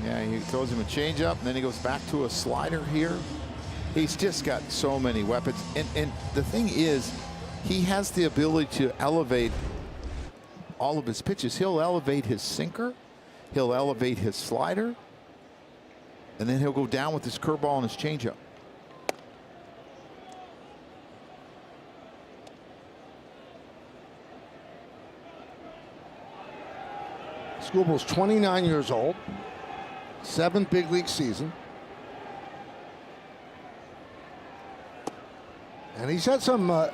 Yeah, he throws him a changeup, and then he goes back to a slider here. He's just got so many weapons. And the thing is, he has the ability to elevate all of his pitches. He'll elevate his sinker. He'll elevate his slider. And then he'll go down with his curveball and his changeup. Skubal's 29 years old. 7th big league season. And he's had some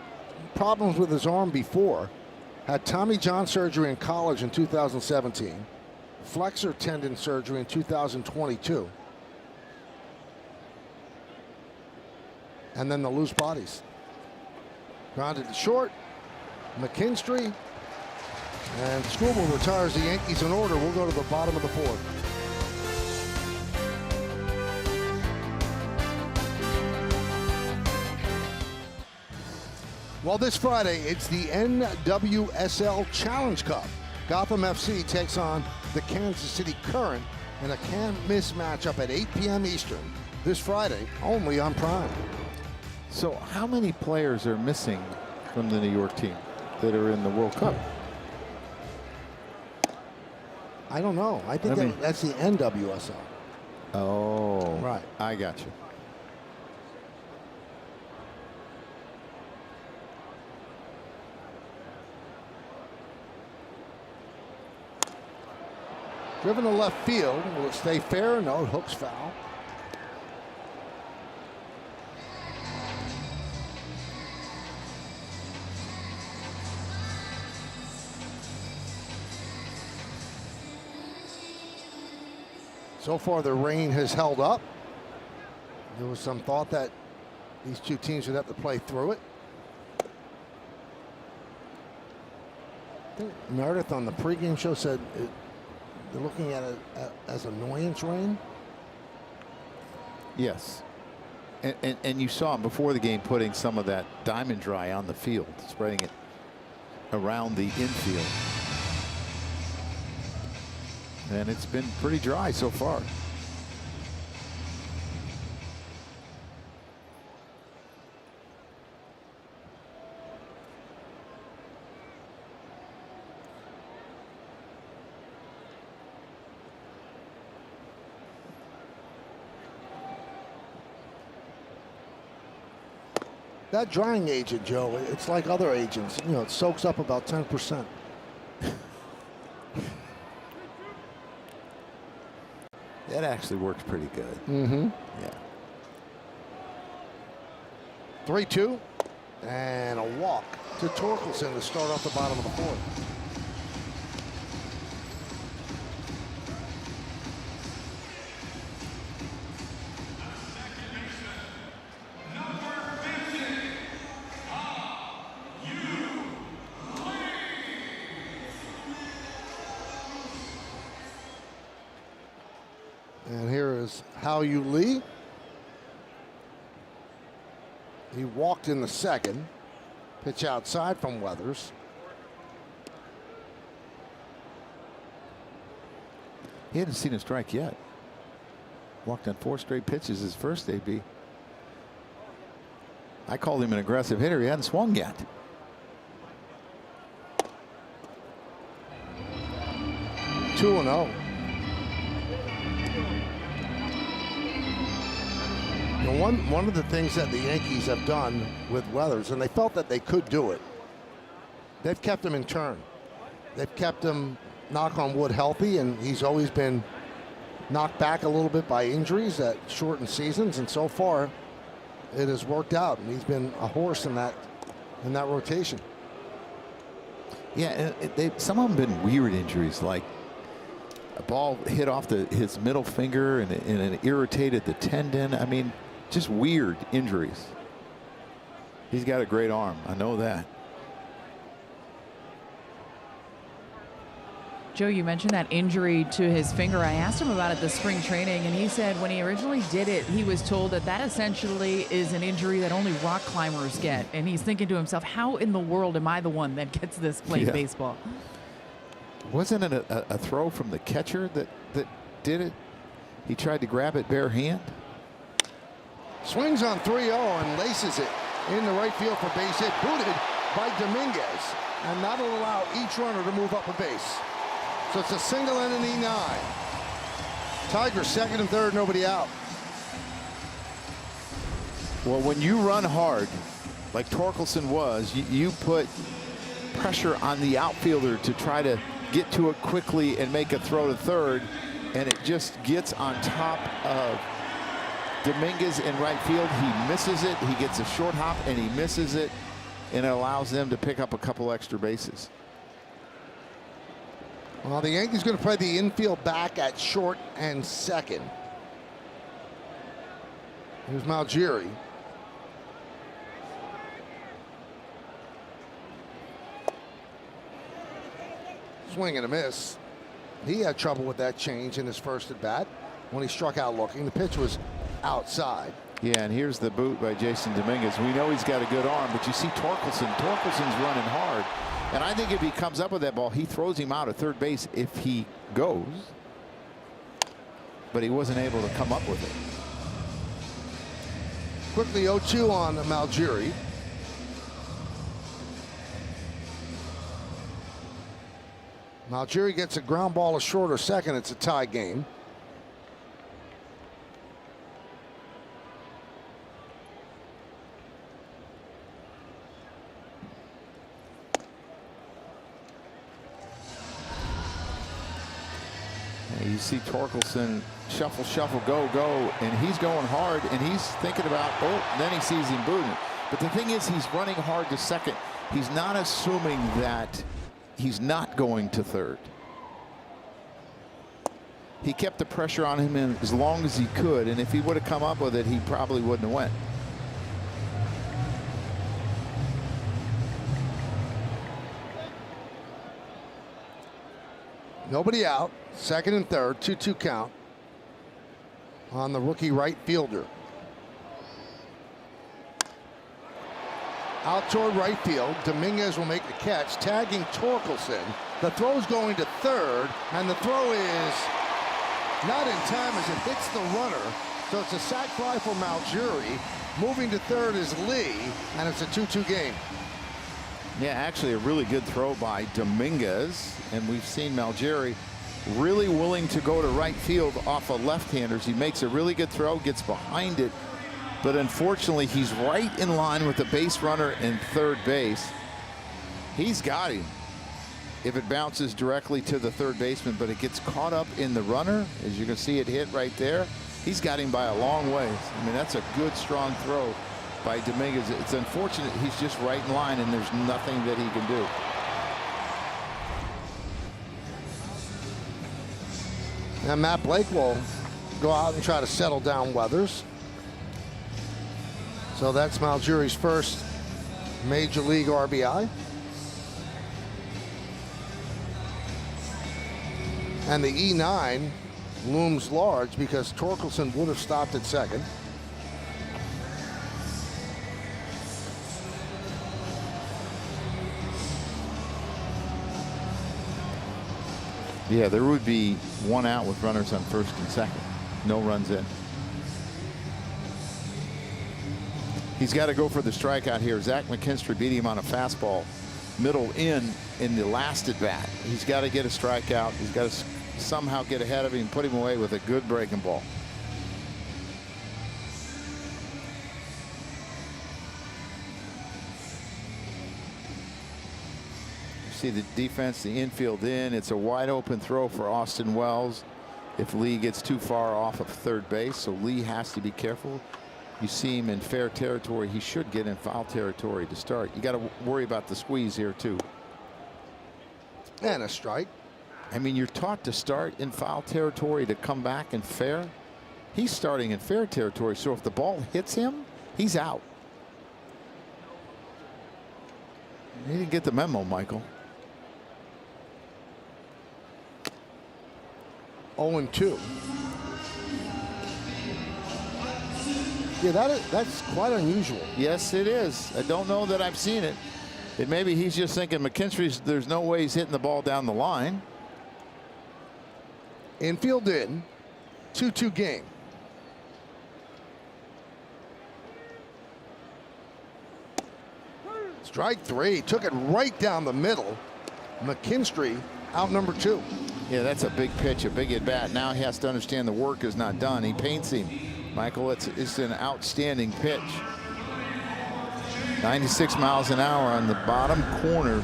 problems with his arm before. Had Tommy John surgery in college in 2017. Flexor tendon surgery in 2022. And then the loose bodies. Grounded to short. McKinstry. And Skubal retires the Yankees in order. We'll go to the bottom of the 4th. Well, this Friday, it's the NWSL Challenge Cup. Gotham FC takes on the Kansas City Current in a can't-miss matchup at 8 p.m. Eastern this Friday, only on Prime. So how many players are missing from the New York team that are in the World Cup? I don't know. I think that's the NWSL. Oh, right. I got you. Driven to left field. Will it stay fair? No, it hooks foul. So far, the rain has held up. There was some thought that these two teams would have to play through it. I think Meredith on the pregame show said they're looking at it as annoyance rain. Yes. And you saw him before the game putting some of that diamond dry on the field, spreading it around the infield. And it's been pretty dry so far. That drying agent, Joe, it's like other agents. You know, it soaks up about 10%. That actually works pretty good. Mm-hmm. Yeah. 3-2. And a walk to Torkelson to start off the bottom of the 4th. And here is Hao-Yu Lee. He walked in the 2nd. Pitch outside from Weathers. He hadn't seen a strike yet. Walked on 4 straight pitches his first AB. I called him an aggressive hitter. He hadn't swung yet. Two and 0. One of the things that the Yankees have done with Weathers, and they felt that they could do it, they've kept him in turn. They've kept him, knock on wood, healthy, and he's always been knocked back a little bit by injuries that shorten seasons, and so far it has worked out, and he's been a horse in that rotation. Yeah, some of them been weird injuries, like a ball hit off his middle finger and it irritated the tendon. I mean, just weird injuries. He's got a great arm. I know that. Joe, you mentioned that injury to his finger. I asked him about it this spring training, and he said when he originally did it, he was told that essentially is an injury that only rock climbers get. And he's thinking to himself, how in the world am I the one that gets this playing baseball? Wasn't it a throw from the catcher that did it? He tried to grab it bare hand. Swings on 3-0 and laces it in the right field for base hit. Booted by Dominguez, and that'll allow each runner to move up a base. So it's a single and an E9. Tigers second and third, nobody out. Well, when you run hard, like Torkelson was, you put pressure on the outfielder to try to get to it quickly and make a throw to third, and it just gets on top of Dominguez in right field. He misses it. He gets a short hop and he misses it, and it allows them to pick up a couple extra bases. Well, the Yankees going to play the infield back at short and second. Here's Malgiri. Swing and a miss. He had trouble with that change in his first at bat when he struck out looking. The pitch was outside. Yeah, and here's the boot by Jason Dominguez. We know he's got a good arm, but you see Torkelson. Torkelson's running hard. And I think if he comes up with that ball, he throws him out at third base if he goes. But he wasn't able to come up with it. Quickly 0-2 on Malgiri. Malgiri gets a ground ball to short or second. It's a tie game. You see Torkelson shuffle, shuffle, go, go, and he's going hard, and he's thinking about, oh, then he sees him booting. But the thing is, he's running hard to second. He's not assuming that he's not going to third. He kept the pressure on him in as long as he could, and if he would have come up with it, he probably wouldn't have went. Nobody out. Second and third, 2-2 count on the rookie right fielder. Out toward right field. Dominguez will make the catch, tagging Torkelson. The throw's going to third, and the throw is not in time as it hits the runner. So it's a sac fly for Malgiri. Moving to third is Lee, and it's a 2-2 game. Yeah, actually a really good throw by Dominguez, and we've seen Malgiri really willing to go to right field off of left-handers. He makes a really good throw, gets behind it, but unfortunately he's right in line with the base runner in third base. He's got him if it bounces directly to the third baseman, but it gets caught up in the runner. As you can see, it hit right there. He's got him by a long ways. I mean, that's a good, strong throw by Dominguez. It's unfortunate he's just right in line and there's nothing that he can do. And Matt Blake will go out and try to settle down Weathers. So that's Malgiri's first major league RBI. And the E9 looms large because Torkelson would have stopped at second. Yeah, there would be one out with runners on first and second. No runs in. He's got to go for the strikeout here. Zach McKinstry beat him on a fastball middle in the last at bat. He's got to get a strikeout. He's got to somehow get ahead of him and put him away with a good breaking ball. You see the defense, the infield in. It's a wide open throw for Austin Wells if Lee gets too far off of third base. So Lee has to be careful. You see him in fair territory. He should get in foul territory to start. You got to worry about the squeeze here too. And a strike. I mean, you're taught to start in foul territory to come back in fair. He's starting in fair territory, so if the ball hits him, he's out. He didn't get the memo, Michael. 0-2. Yeah, that's quite unusual. Yes, it is. I don't know that I've seen it. Maybe he's just thinking McKinstry's, there's no way he's hitting the ball down the line. Infield in. 2-2 game. Strike three. Took it right down the middle. McKinstry out number 2. Yeah, that's a big pitch, a big at bat. Now he has to understand the work is not done. He paints him. Michael, it's an outstanding pitch. 96 miles an hour on the bottom corner.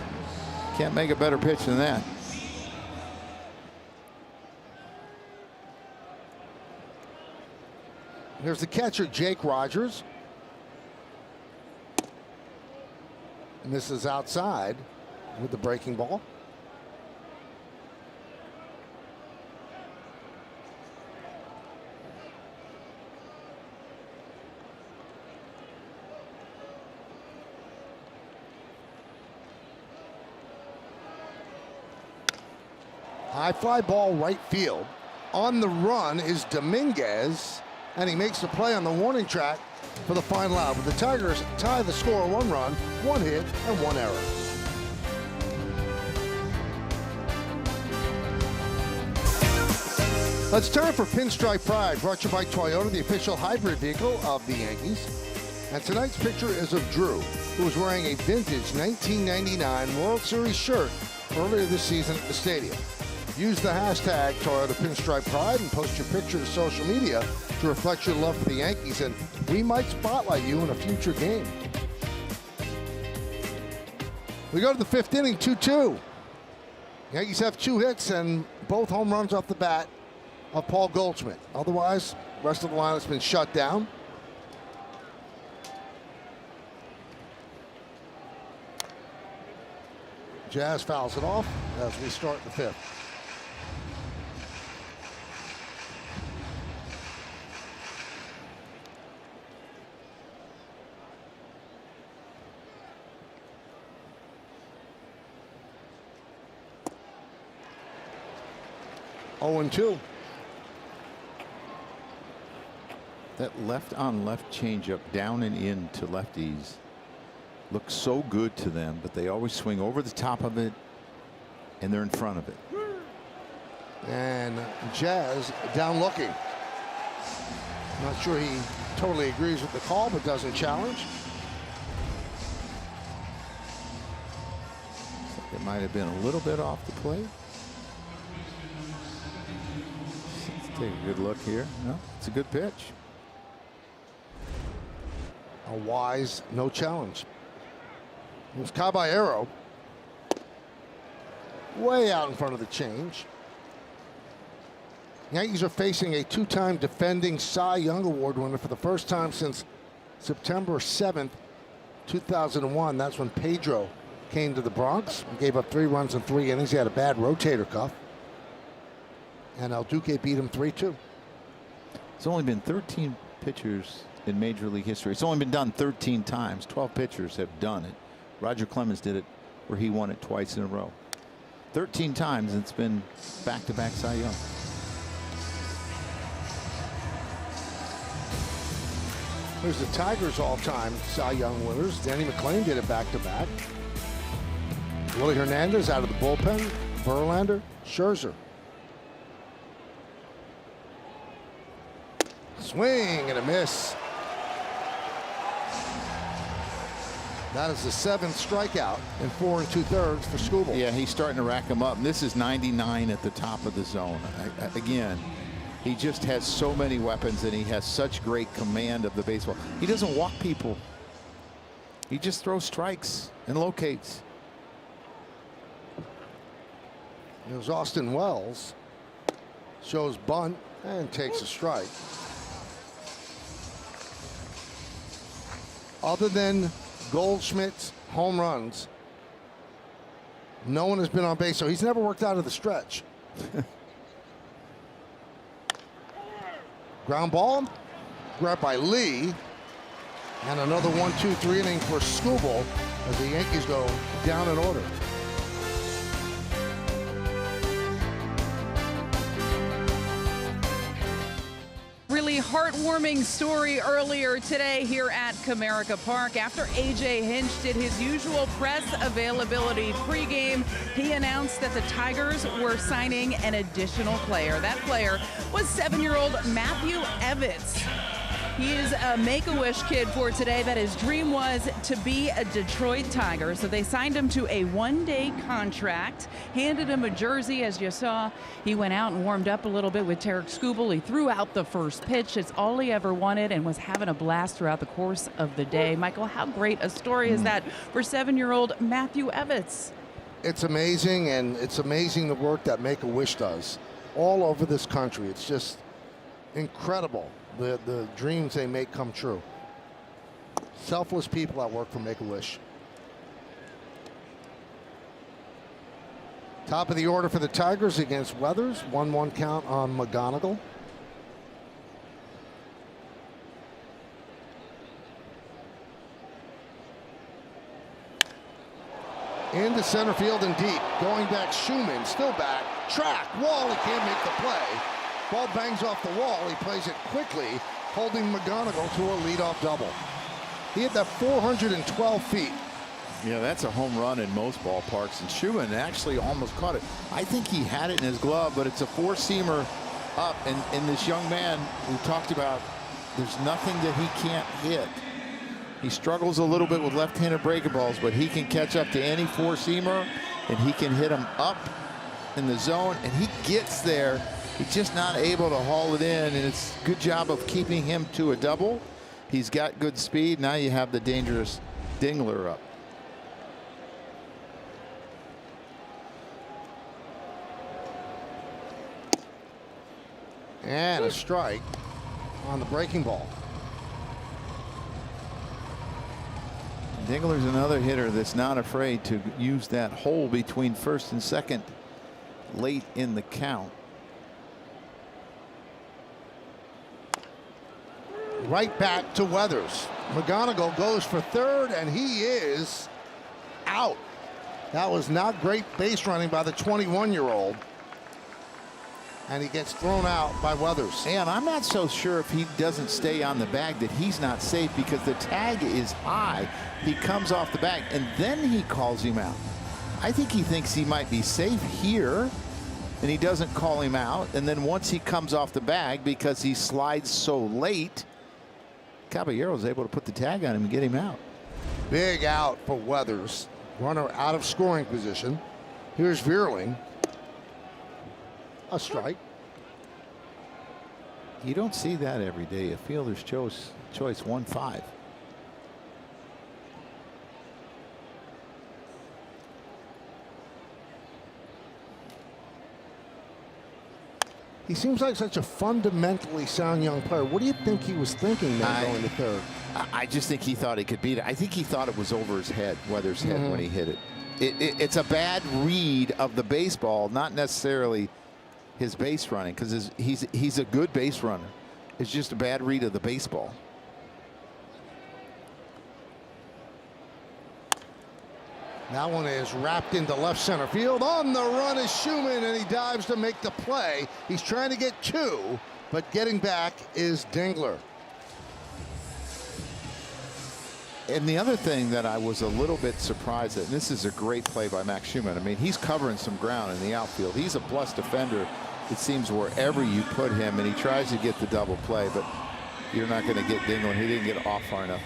Can't make a better pitch than that. Here's the catcher, Jake Rogers. And this is outside with the breaking ball. High fly ball right field. On the run is Dominguez, and he makes the play on the warning track for the final out. But the Tigers tie the score 1 run, 1 hit, and 1 error. Let's turn for Pinstripe Pride, brought to you by Toyota, the official hybrid vehicle of the Yankees. And tonight's picture is of Drew, who was wearing a vintage 1999 World Series shirt earlier this season at the stadium. Use the hashtag Toyota Pinstripe Pride and post your picture to social media to reflect your love for the Yankees, and we might spotlight you in a future game. We go to the 5th inning, 2-2. Yankees have 2 hits and both home runs off the bat of Paul Goldschmidt. Otherwise, the rest of the line has been shut down. Jazz fouls it off as we start the 5th. Oh, 0-2. That left on left changeup down and in to lefties looks so good to them, but they always swing over the top of it and they're in front of it. And Jazz down looking. Not sure he totally agrees with the call, but doesn't challenge. Looks like it might have been a little bit off the plate. Let's take a good look here. No, it's a good pitch. A wise no challenge. It was Caballero way out in front of the change. Yankees are facing a 2-time defending Cy Young Award winner for the first time since September 7th, 2001. That's when Pedro came to the Bronx and gave up 3 runs in 3 innings. He had a bad rotator cuff. And El Duque beat him 3-2. It's only been 13 pitchers in Major League history. It's only been done 13 times. 12 pitchers have done it. Roger Clemens did it where he won it twice in a row. 13 times it's been back-to-back Cy Young. Here's the Tigers all-time Cy Young winners. Danny McClain did it back-to-back. Willie Hernandez out of the bullpen. Verlander, Scherzer. Swing and a miss. That is the 7th strikeout in 4 2/3 for Skubal. Yeah, he's starting to rack them up. And this is 99 at the top of the zone. Again, he just has so many weapons, and he has such great command of the baseball. He doesn't walk people. He just throws strikes and locates. Here's Austin Wells. Shows bunt and takes a strike. Other than Goldschmidt's home runs, no one has been on base, so he's never worked out of the stretch. Ground ball, grabbed by Lee. And another 1-2-3 inning for Skubal as the Yankees go down in order. Really heartwarming story earlier today here at Comerica Park. After A.J. Hinch did his usual press availability pregame, he announced that the Tigers were signing an additional player. That player was 7-year-old Matthew Evans. He is a Make-A-Wish kid for today that his dream was to be a Detroit Tiger. So they signed him to a one-day contract, handed him a jersey. As you saw, he went out and warmed up a little bit with Tarik Skubal. He threw out the first pitch. It's all he ever wanted, and was having a blast throughout the course of the day. Michael, how great a story is that for 7-year-old Matthew Evans? It's amazing, and it's amazing the work that Make-A-Wish does all over this country. It's just incredible. The dreams they make come true. Selfless people that work for Make-A-Wish. Top of the order for the Tigers against Weathers. 1-1 count on McGonigal. Into center field and deep. Going back, Schumann, still back. Track, wall, he can't make the play. Ball bangs off the wall. He plays it quickly, holding McGonigal to a leadoff double. He hit that 412 feet. Yeah, that's a home run in most ballparks, and Schumann actually almost caught it. I think he had it in his glove, but it's a four-seamer up, and this young man we talked about, there's nothing that he can't hit. He struggles a little bit with left-handed breaking balls, but he can catch up to any four-seamer, and he can hit them up in the zone, and he gets there. He's just not able to haul it in, and it's a good job of keeping him to a double. He's got good speed. Now you have the dangerous Dingler up. And a strike on the breaking ball. Dingler's another hitter that's not afraid to use that hole between first and second late in the count. Right back to Weathers. McGonigal goes for third, and he is out. That was not great base running by the 21-year-old. And he gets thrown out by Weathers. And I'm not so sure if he doesn't stay on the bag that he's not safe, because the tag is high. He comes off the bag, and then he calls him out. I think he thinks he might be safe here, and he doesn't call him out. And then once he comes off the bag, because he slides so late, Caballero's able to put the tag on him and get him out. Big out for Weathers. Runner out of scoring position. Here's Vierling. A strike. You don't see that every day. A fielder's choice 1-5. He seems like such a fundamentally sound young player. What do you think he was thinking there going to third? I just think he thought he could beat it. I think he thought it was over his head, Weathers' head, when he hit it. It's a bad read of the baseball, not necessarily his base running, because he's a good base runner. It's just a bad read of the baseball. That one is wrapped into left center field. On the run is Schumann, and he dives to make the play. He's trying to get two, but getting back is Dingler. And the other thing that I was a little bit surprised at, and this is a great play by Max Schumann. I mean, he's covering some ground in the outfield. He's a plus defender, it seems, wherever you put him, and he tries to get the double play, but you're not going to get Dingler. He didn't get off far enough.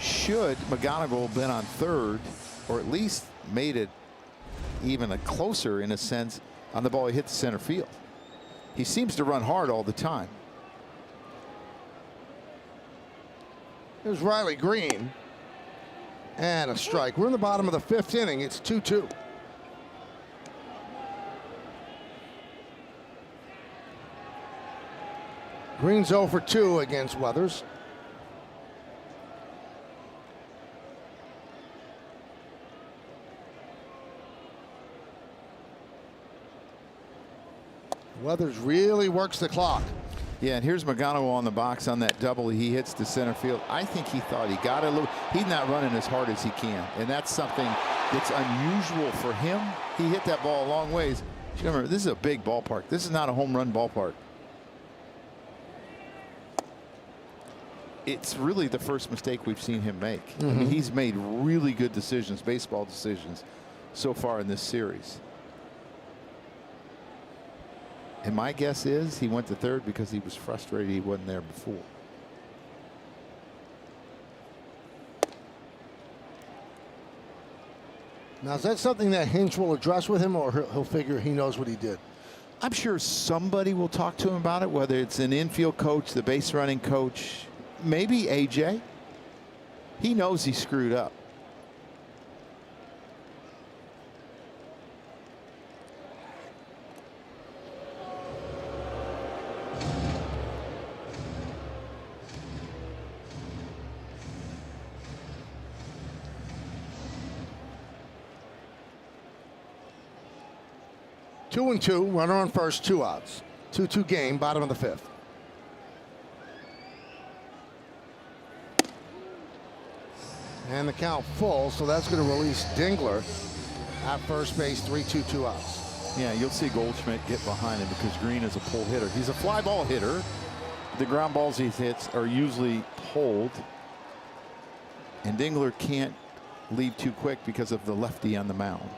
Should McGonigal have been on third, or at least made it even a closer in a sense on the ball he hit the center field. He seems to run hard all the time. Here's Riley Green. And a strike. We're in the bottom of the 5th inning. It's 2-2. Green's 0 for 2 against Weathers. Weathers really works the clock. Yeah, and here's McGonigal on the box on that double. He hits the center field. I think he thought he got a little. He's not running as hard as he can, and that's something that's unusual for him. He hit that ball a long ways. Remember, this is a big ballpark. This is not a home run ballpark. It's really the first mistake we've seen him make. I mean, he's made really good decisions, baseball decisions, so far in this series. And my guess is he went to third because he was frustrated he wasn't there before. Now, is that something that Hinch will address with him, or he'll figure he knows what he did? I'm sure somebody will talk to him about it, whether it's an infield coach, the base running coach, maybe AJ. He knows he screwed up. Two and two, runner on first, 2 outs. 2-2 game, bottom of the 5th. And the count full, so that's going to release Dingler at first base, 3-2, 2 outs. Yeah, you'll see Goldschmidt get behind him because Green is a pull hitter. He's a fly ball hitter. The ground balls he hits are usually pulled. And Dingler can't leave too quick because of the lefty on the mound.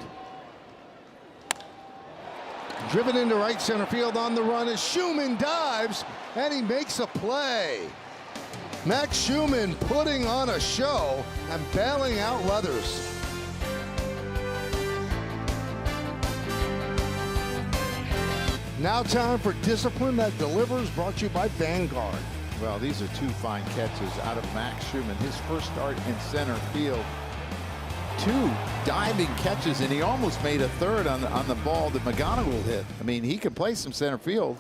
Driven into right center field on the run as Schumann dives, and he makes a play. Max Schumann putting on a show and bailing out Weathers. Now time for Discipline That Delivers, brought to you by Vanguard. Well, these are 2 fine catches out of Max Schumann. His first start in center field. 2 diving catches, and he almost made a third on the ball that McGonigal hit. I mean, he can play some center field.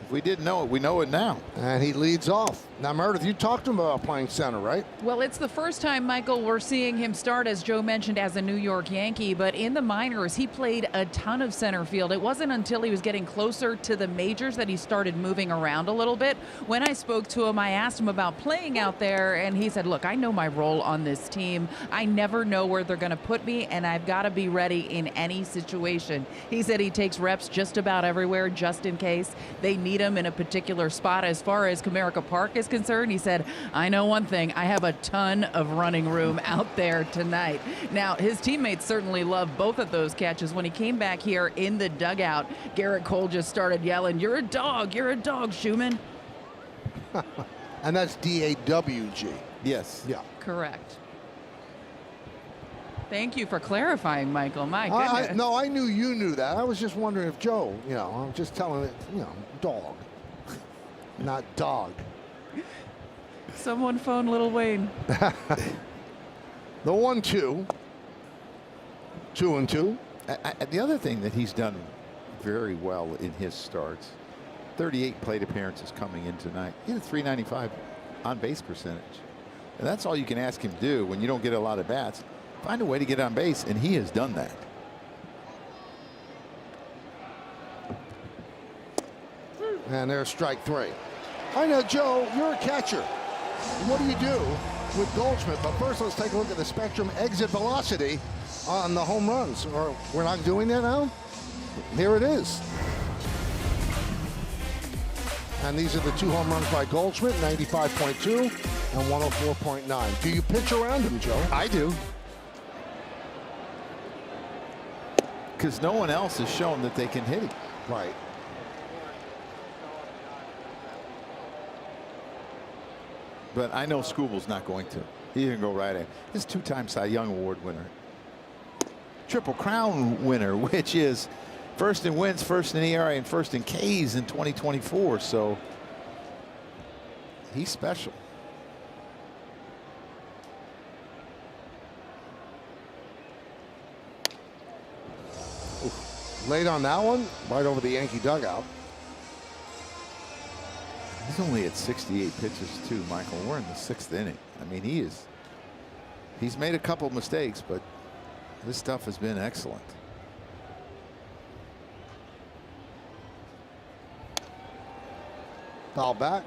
If we didn't know it, we know it now. And he leads off. Now, Meredith, you talked to him about playing center, right? Well, it's the first time, Michael, we're seeing him start, as Joe mentioned, as a New York Yankee. But in the minors, he played a ton of center field. It wasn't until he was getting closer to the majors that he started moving around a little bit. When I spoke to him, I asked him about playing out there, and he said, look, I know my role on this team. I never know where they're going to put me, and I've got to be ready in any situation. He said he takes reps just about everywhere, just in case they need him in a particular spot. As far as Comerica Park is concerned, he said, I know one thing, I have a ton of running room out there tonight. Now, his teammates certainly loved both of those catches. When he came back here in the dugout, Garrett Cole just started yelling, you're a dog, Schumann. And that's D-A-W-G. Yes. Yeah. Correct. Thank you for clarifying, Michael. My goodness. No, I knew you knew that. I was just wondering if Joe, I'm just telling it, dog, not dog. Someone phone Little Wayne. The 1-2. 2-2. The other thing that he's done very well in his starts, 38 plate appearances coming in tonight. He had a .395 on base percentage. And that's all you can ask him to do when you don't get a lot of bats. Find a way to get on base, and he has done that. And there's strike 3. I know, Joe, you're a catcher. What do you do with Goldschmidt? But first, let's take a look at the Spectrum exit velocity on the home runs. Or we're not doing that now? Here it is. And these are the 2 home runs by Goldschmidt, 95.2 and 104.9. Do you pitch around him, Joe? I do. Because no one else has shown that they can hit him. Right. But I know Scooble's not going to. He didn't go right at. This two-time Cy Young Award winner, Triple Crown winner, which is first in wins, first in ERA, and first in Ks in 2024. So he's special. Late on that one, right over the Yankee dugout. He's only at 68 pitches too, Michael. We're in the 6th inning. I mean, he's made a couple mistakes, but this stuff has been excellent. Foul back.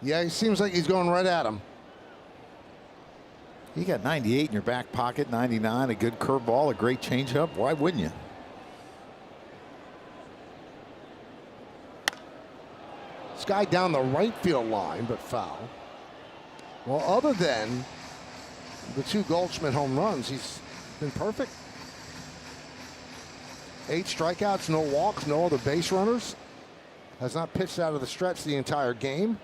Yeah, he seems like he's going right at him. You got 98 in your back pocket, 99, a good curveball, a great changeup. Why wouldn't you? This guy down the right field line, but foul. Well, other than the 2 Goldschmidt home runs, he's been perfect. 8 strikeouts, no walks, no other base runners. Has not pitched out of the stretch the entire game.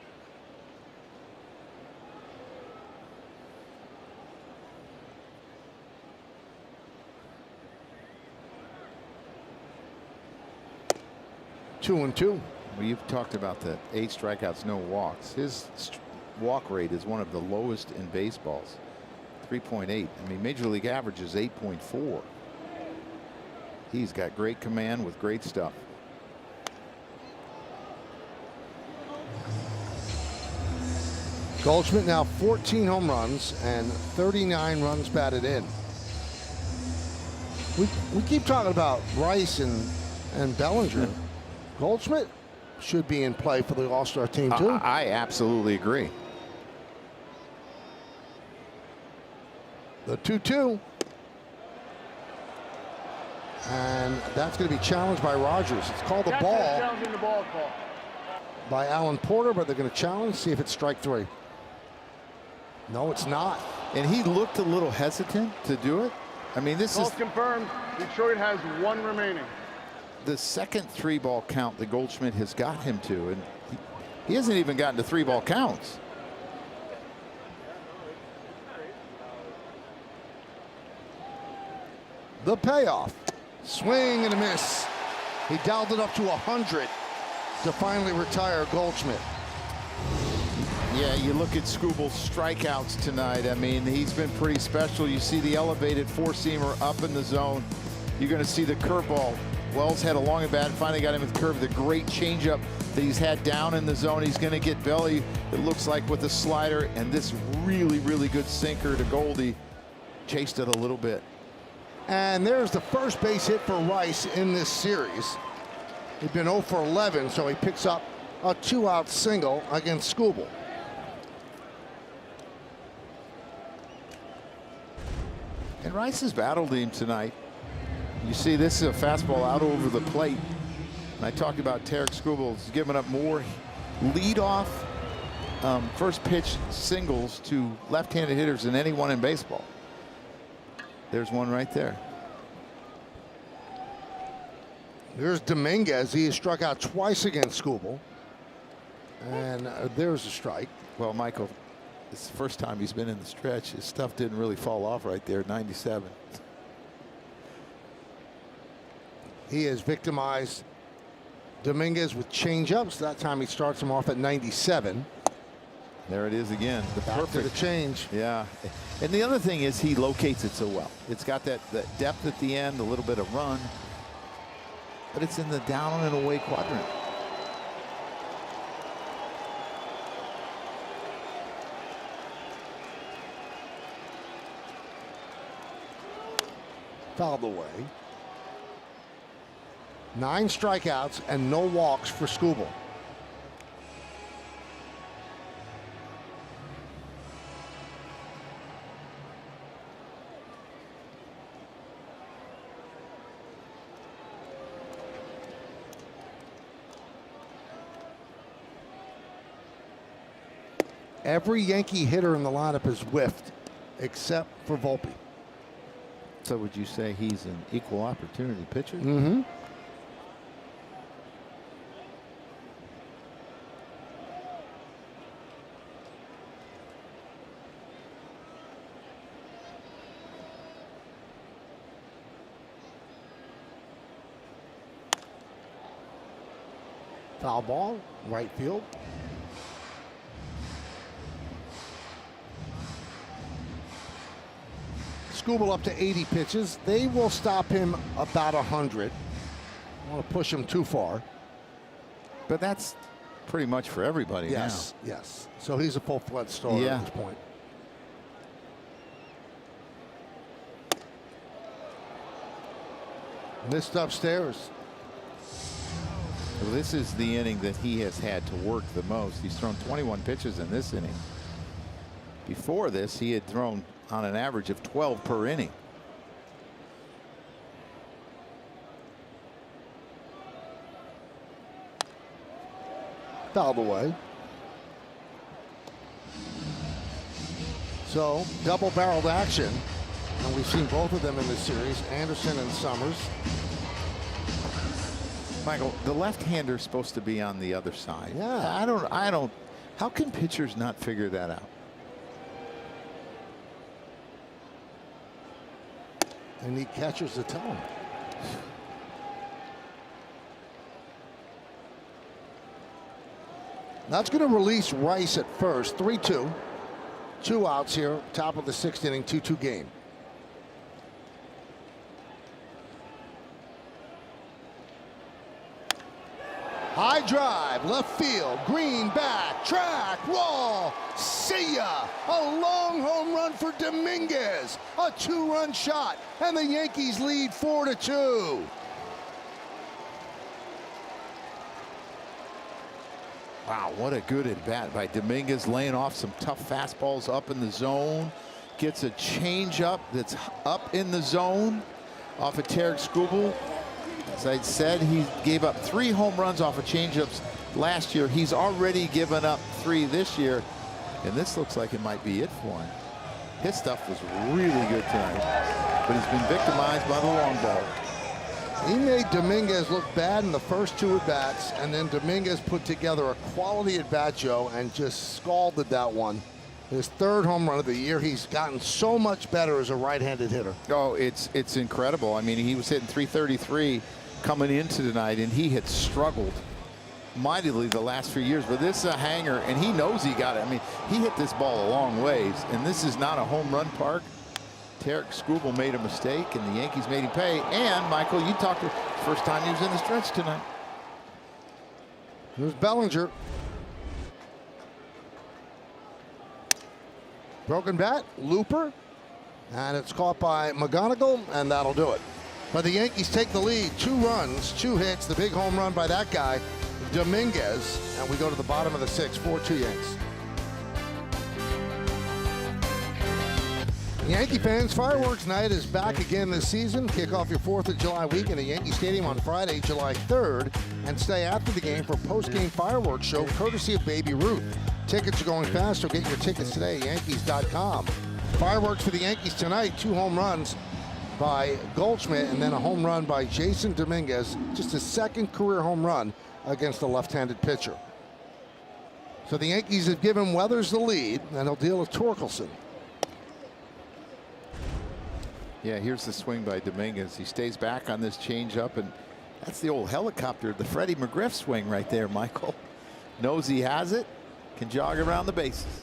Two and two. Well, you've talked about the 8 strikeouts, no walks. His walk rate is one of the lowest in baseballs, 3.8. I mean, Major League average is 8.4. He's got great command with great stuff. Goldschmidt now 14 home runs and 39 runs batted in. We keep talking about Rice and Bellinger. Goldschmidt should be in play for the All-Star team too. I absolutely agree. The 2-2. And that's going to be challenged by Rogers. It's called the ball. Challenging the ball call. By Alan Porter, but they're going to challenge, see if it's strike 3. No, it's not. And he looked a little hesitant to do it. I mean, this Call's is confirmed. Detroit has 1 remaining. the second 3-ball count that Goldschmidt has got him to, and he hasn't even gotten to 3-ball counts. The payoff. Swing and a miss. He dialed it up to 100 to finally retire Goldschmidt. Yeah, you look at Scooble's strikeouts tonight. I mean, he's been pretty special. You see the elevated 4-seamer up in the zone. You're going to see the curveball. Wells had a long at bat and finally got him with the curve. The great changeup that he's had down in the zone. He's going to get belly, it looks like, with a slider. And this really, really good sinker to Goldie. Chased it a little bit. And there's the first base hit for Rice in this series. He'd been 0 for 11, so he picks up a 2-out single against Scooble. And Rice has battled him tonight. You see, this is a fastball out over the plate. And I talked about Tarek Scooble's giving up more leadoff first pitch singles to left-handed hitters than anyone in baseball. There's one right there. There's Dominguez. He has struck out twice against Scooble. And there's a strike. Well, Michael, it's the first time he's been in the stretch. His stuff didn't really fall off right there, 97. He has victimized Dominguez with changeups. That time he starts him off at 97. There it is again. The Back to perfect the change. Yeah. And the other thing is he locates it so well. It's got that depth at the end, a little bit of run, but it's in the down and away quadrant. Fouled away. 9 strikeouts and no walks for Scooble. Every Yankee hitter in the lineup is whiffed except for Volpe. So would you say he's an equal opportunity pitcher? Mm-hmm. Foul ball, right field. Skubal up to 80 pitches. They will stop him about 100. I want to push him too far. But that's pretty much for everybody Yes, yes. So he's a full-fledged starter Yeah. at this point. Missed upstairs. now. Well, this is the inning that he has had to work the most. He's thrown 21 pitches in this inning. Before this, he had thrown on an average of 12 per inning. Fouled away. So double-barreled action, and we've seen both of them in this series, Anderson and Summers. Michael, the left-hander is supposed to be on the other side. Yeah. I don't. How can pitchers not figure that out? They need catchers to tell them. That's going to release Rice at first. 3-2. 2 outs here. Top of the 6th inning. 2-2 game. High drive, left field, green back, track, wall, see ya! A long home run for Dominguez, a 2-run shot, and the Yankees lead 4-2. Wow, what a good at bat by Dominguez, laying off some tough fastballs up in the zone. Gets a changeup that's up in the zone off of Tarek Skubal. As I said, he gave up 3 home runs off of changeups last year. He's already given up 3 this year, and this looks like it might be it for him. His stuff was really good tonight, but he's been victimized by the long ball. He made Dominguez look bad in the first 2 at-bats, and then Dominguez put together a quality at-bat, Joe, and just scalded that one. His 3rd home run of the year. He's gotten so much better as a right-handed hitter. Oh, it's incredible. I mean, he was hitting 333 coming into tonight, and he had struggled mightily the last few years. But this is a hanger, and he knows he got it. I mean, he hit this ball a long ways, and this is not a home run park. Tarek Skubal made a mistake, and the Yankees made him pay. And, Michael, you talked to first time he was in the stretch tonight. Here's Bellinger. Broken bat, looper, and it's caught by McGonigal, and that'll do it. But the Yankees take the lead, 2 runs, 2 hits, the big home run by that guy, Dominguez, and we go to the bottom of the 6th, 4-2 Yanks. Yankee fans, fireworks night is back again this season. Kick off your 4th of July weekend at Yankee Stadium on Friday, July 3rd, and stay after the game for post-game fireworks show courtesy of Baby Ruth. Tickets are going fast, so get your tickets today at Yankees.com. Fireworks for the Yankees tonight, 2 home runs by Goldschmidt and then a home run by Jason Dominguez, just his 2nd career home run against a left-handed pitcher. So the Yankees have given Weathers the lead, and he'll deal with Torkelson. Yeah, here's the swing by Dominguez. He stays back on this changeup, and that's the old helicopter, the Freddie McGriff swing right there, Michael. Knows he has it, can jog around the bases.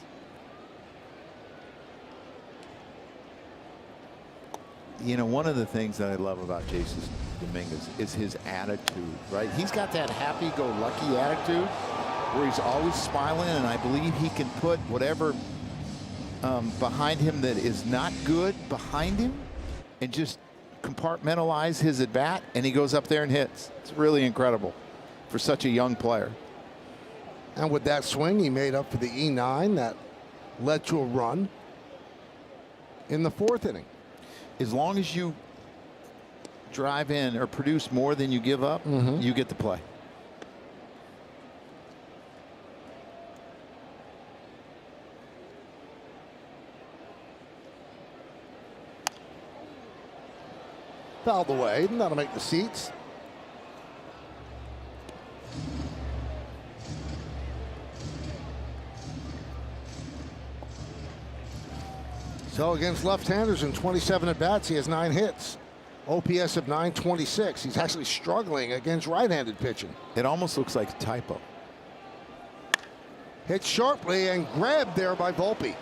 You know, one of the things that I love about Jason Dominguez is his attitude, right? He's got that happy-go-lucky attitude where he's always smiling, and I believe he can put whatever behind him that is not good behind him and just compartmentalize his at-bat, and he goes up there and hits. It's really incredible for such a young player. And with that swing, he made up for the E9 that led to a run in the 4th inning. As long as you drive in or produce more than you give up, you get to play. Fouled away, and that'll make the seats. So against left-handers in 27 at-bats, he has 9 hits. OPS of 926. He's actually struggling against right-handed pitching. It almost looks like a typo. Hit sharply and grabbed there by Volpe.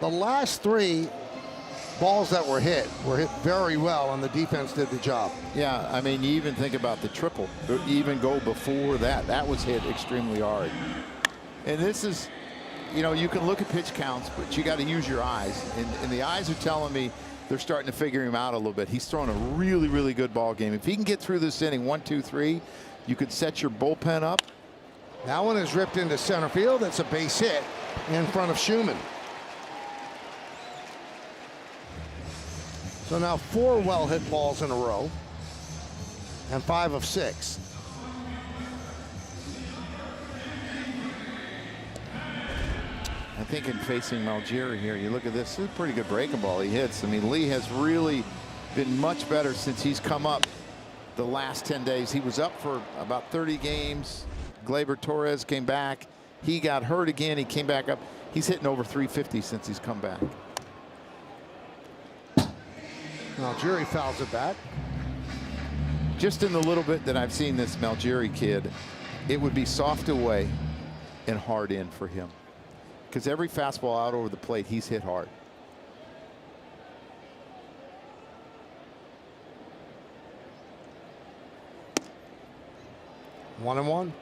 The last 3 balls that were hit very well, and the defense did the job. Yeah, I mean, you even think about the triple. Even go before that. That was hit extremely hard. And this is, you know, you can look at pitch counts, but you got to use your eyes. And the eyes are telling me they're starting to figure him out a little bit. He's throwing a really, really good ball game. If he can get through this inning 1, 2, 3, you could set your bullpen up. That one is ripped into center field. That's a base hit in front of Schumann. So now 4 well-hit balls in a row and 5 of 6. I think in facing Malgeri here, you look at this, this is a pretty good breaking ball he hits. I mean, Lee has really been much better since he's come up the last 10 days. He was up for about 30 games. Gleyber Torres came back. He got hurt again. He came back up. He's hitting over 350 since he's come back. Malgeri fouls it back. Just in the little bit that I've seen this Malgeri kid, it would be soft away and hard in for him. Because every fastball out over the plate, he's hit hard. One and one.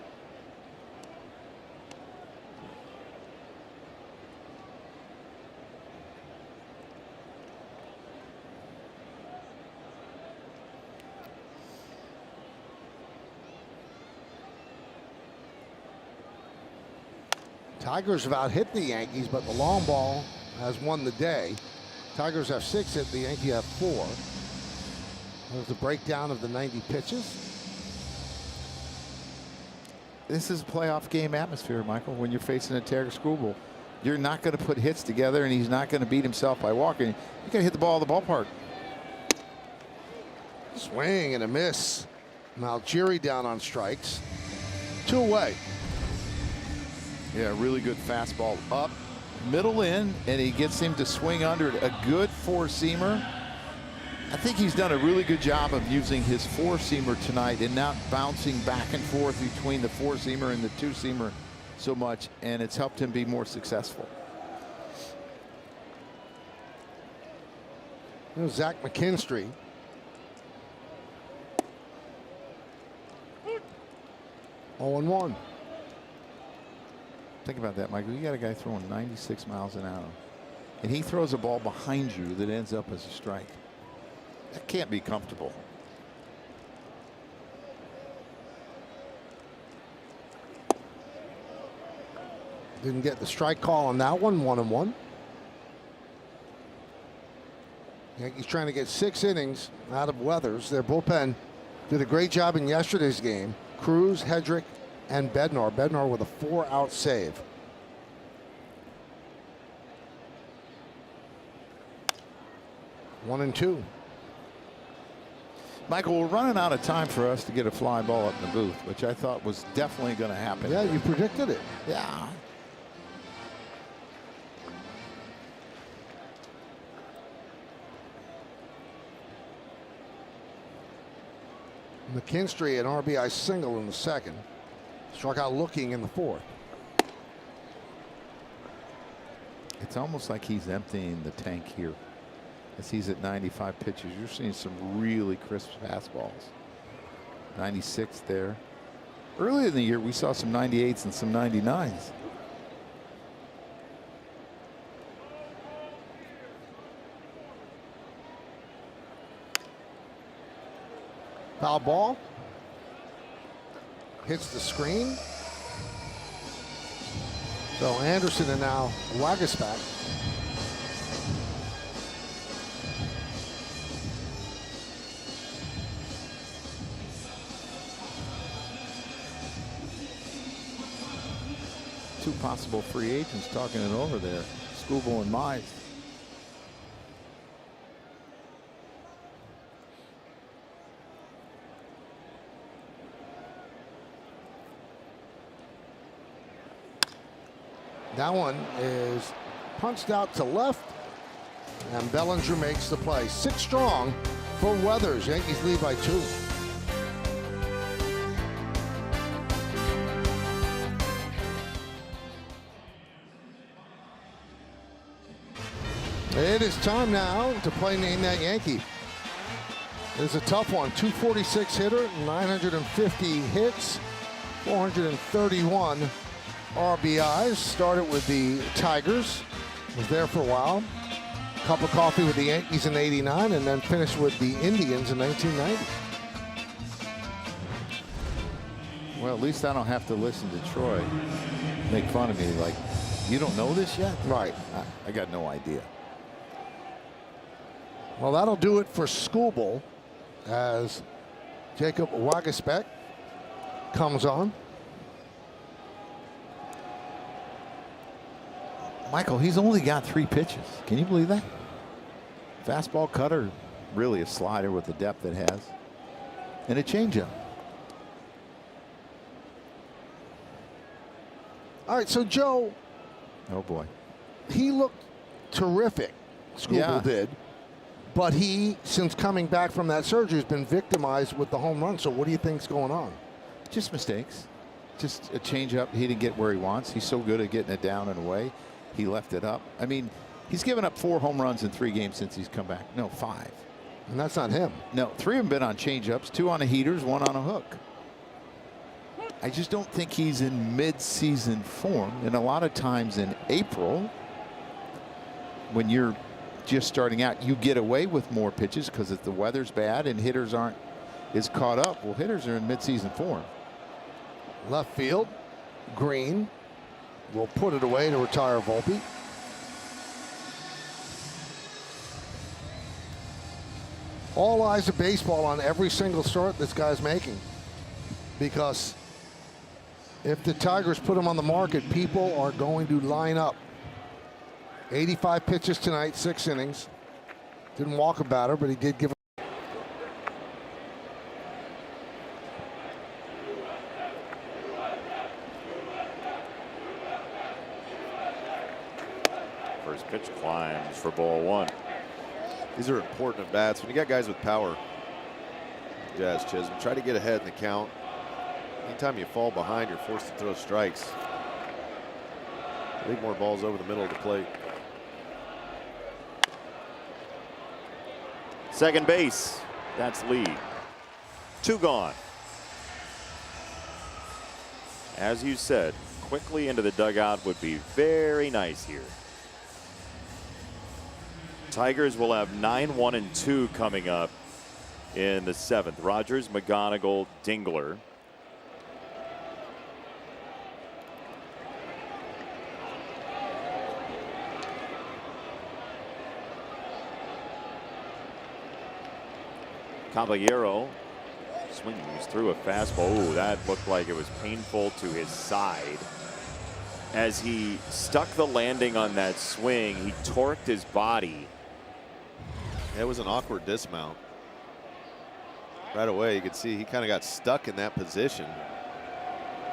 Tigers have out-hit the Yankees, but the long ball has won the day. Tigers have 6 hit, the Yankees have 4. There's a breakdown of the 90 pitches. This is a playoff game atmosphere, Michael, when you're facing a Taylor Skubal. You're not going to put hits together, and he's not going to beat himself by walking. You got to hit the ball at the ballpark. Swing and a miss. Malgeri down on strikes. 2 away. Yeah, really good fastball up, middle in, and he gets him to swing under it. A good 4-seamer. I think he's done a really good job of using his 4-seamer tonight and not bouncing back and forth between the 4-seamer and the 2-seamer so much, and it's helped him be more successful. There's Zach McKinstry. Oh and 1. Think about that, Michael. You got a guy throwing 96 miles an hour, and he throws a ball behind you that ends up as a strike. That can't be comfortable. Didn't get the strike call on that one. 1 and 1. Yankees trying to get 6 innings out of Weathers. Their bullpen did a great job in yesterday's game. Cruz, Hedrick, and Bednar. Bednar with a 4-out save. One and 2. Michael, we're running out of time for us to get a fly ball up in the booth, which I thought was definitely going to happen. Yeah, you predicted it. Yeah. McKinstry, an RBI single in the 2nd. Struck out looking in the 4th. It's almost like he's emptying the tank here. As he's at 95 pitches, you're seeing some really crisp fastballs. 96 there. Earlier in the year, we saw some 98s and some 99s. Foul ball. Hits the screen. So Anderson and now Waguespack. Two possible free agents talking it over there. Skubal and Mize. That one is punched out to left And Bellinger makes the play. 6 strong for Weathers. Yankees lead by 2. It is time now to play Name That Yankee. It's a tough one. 246 hitter, 950 hits, 431 RBIs. Started with the Tigers. Was there for a while. Cup of coffee with the Yankees in '89, and then finished with the Indians in 1990. Well, at least I don't have to listen to Troy make fun of me like, you don't know this yet? Right. I got no idea. Well, that'll do it for Skubal as Jacob Waguespack comes on. Michael, he's only got 3 pitches. Can you believe that? Fastball, cutter, really a slider with the depth it has, and a changeup. All right, so Joe. Oh boy. He looked terrific, Skubal did. But he, since coming back from that surgery, has been victimized with the home run. So what do you think's going on? Just mistakes. Just a changeup. He didn't get where he wants. He's so good at getting it down and away. He left it up. I mean, he's given up 4 home runs in 3 games since he's come back. No, 5. And that's not him. No, 3 of them been on changeups, 2 on the heaters, 1 on a hook. I just don't think he's in mid-season form. And a lot of times in April, when you're just starting out, you get away with more pitches because if the weather's bad and hitters aren't as caught up. Well, hitters are in mid-season form. Left field, Green will put it away to retire Volpe. All eyes of baseball on every single start this guy's making, because if the Tigers put him on the market, people are going to line up. 85 pitches tonight, 6 innings. Didn't walk a batter, but he did give. First pitch climbs for ball 1. These are important at bats. When you got guys with power, Jazz Chisholm, try to get ahead in the count. Anytime you fall behind, you're forced to throw strikes. Leave more balls over the middle of the plate. Second base. That's lead. 2 gone. As you said, quickly into the dugout would be very nice here. Tigers will have 9-1 and 2 coming up in the 7th. Rogers, McGonigal, Dingler. Caballero swings through a fastball. Ooh, that looked like it was painful to his side. As he stuck the landing on that swing, he torqued his body. It was an awkward dismount. Right away, you could see he kind of got stuck in that position.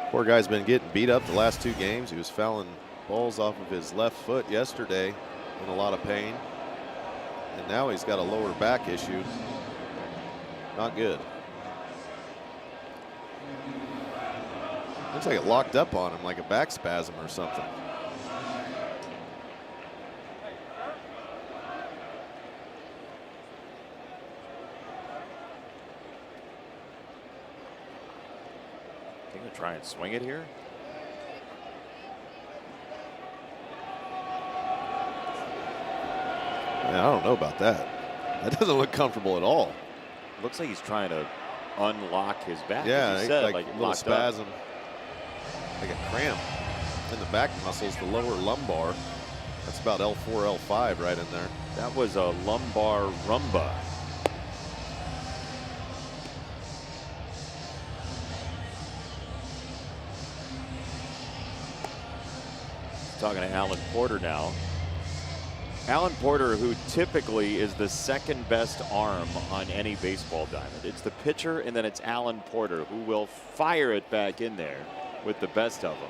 Poor guy's been getting beat up the last 2 games. He was fouling balls off of his left foot yesterday in a lot of pain. And now he's got a lower back issue. Not good. Looks like it locked up on him like a back spasm or something. Think he'll try and swing it here. Man, I don't know about that. That doesn't look comfortable at all. Looks like he's trying to unlock his back. Yeah, as you said, like a little locked spasm, up. like a cramp in the back muscles, the lower lumbar. That's about L4, L5 right in there. That was a lumbar rumba. Talking to Alan Porter now. Alan Porter, who typically is the 2nd best arm on any baseball diamond. It's the pitcher, and then it's Alan Porter, who will fire it back in there with the best of them.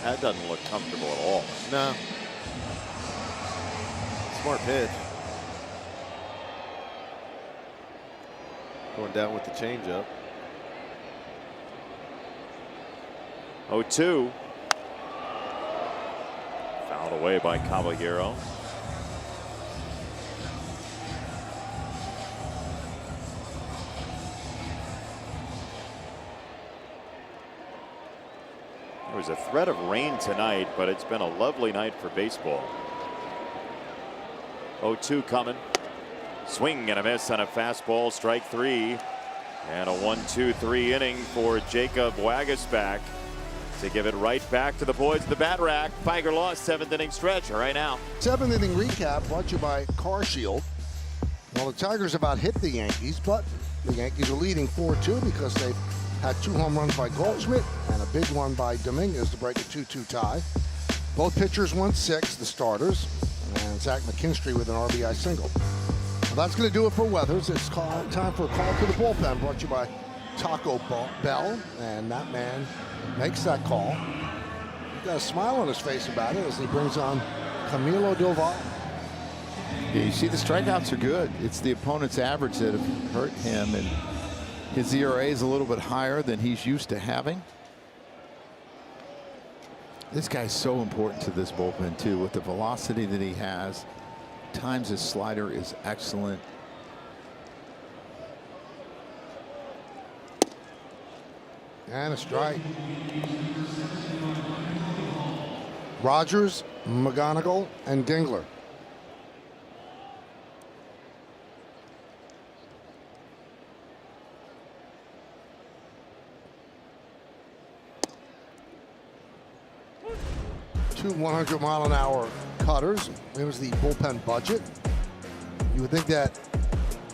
That doesn't look comfortable at all. No. Smart pitch. Going down with the changeup. 0-2. Fouled away by Caballero. There was a threat of rain tonight, but it's been a lovely night for baseball. 0-2 coming. Swing and a miss on a fastball, strike 3. And a 1-2-3 inning for Jacob Waguespack to give it right back to the boys of the bat rack. Tiger lost 7th inning stretch right now. 7th inning recap brought to you by Car Shield. Well, the Tigers about hit the Yankees, but the Yankees are leading 4-2 because they've had 2 home runs by Goldschmidt and a big one by Dominguez to break a 2-2 tie. Both pitchers went 6, the starters, and Zach McKinstry with an RBI single. Well, that's going to do it for Weathers. It's time for a call to the bullpen, brought to you by Taco Bell, and that man makes that call. He's got a smile on his face about it as he brings on Camilo Doval. Yeah, you see the strikeouts are good. It's the opponent's average that have hurt him, and his ERA is a little bit higher than he's used to having. This guy's so important to this bullpen too, with the velocity that he has. Times his slider is excellent. And a strike. Rogers, McGonigal, and Dingler. Two 100-mile-an-hour cutters. It was the bullpen budget. You would think that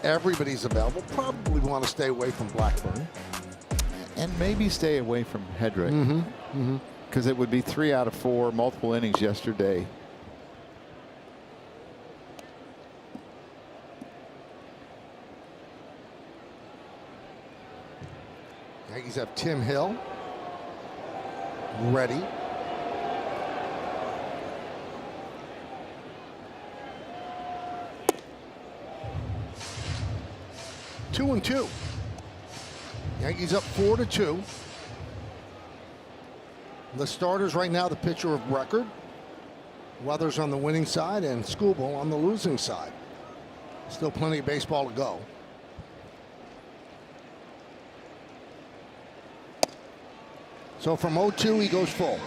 everybody's available. Probably want to stay away from Blackburn. And maybe stay away from Hedrick. Because it would be 3 out of 4, multiple innings yesterday. Yankees have Tim Hill ready. Two and 2. Yankees up 4-2. The starters right now, the pitcher of record. Weathers on the winning side and Skubal on the losing side. Still plenty of baseball to go. So from 0-2, he goes full.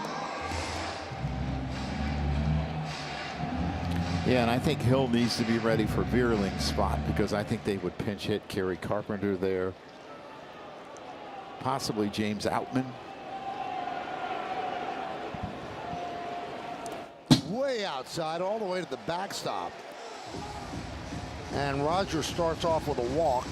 Yeah, and I think Hill needs to be ready for Vierling's spot, because I think they would pinch hit Kerry Carpenter there. Possibly James Outman. Way outside, all the way to the backstop. And Rogers starts off with a walk.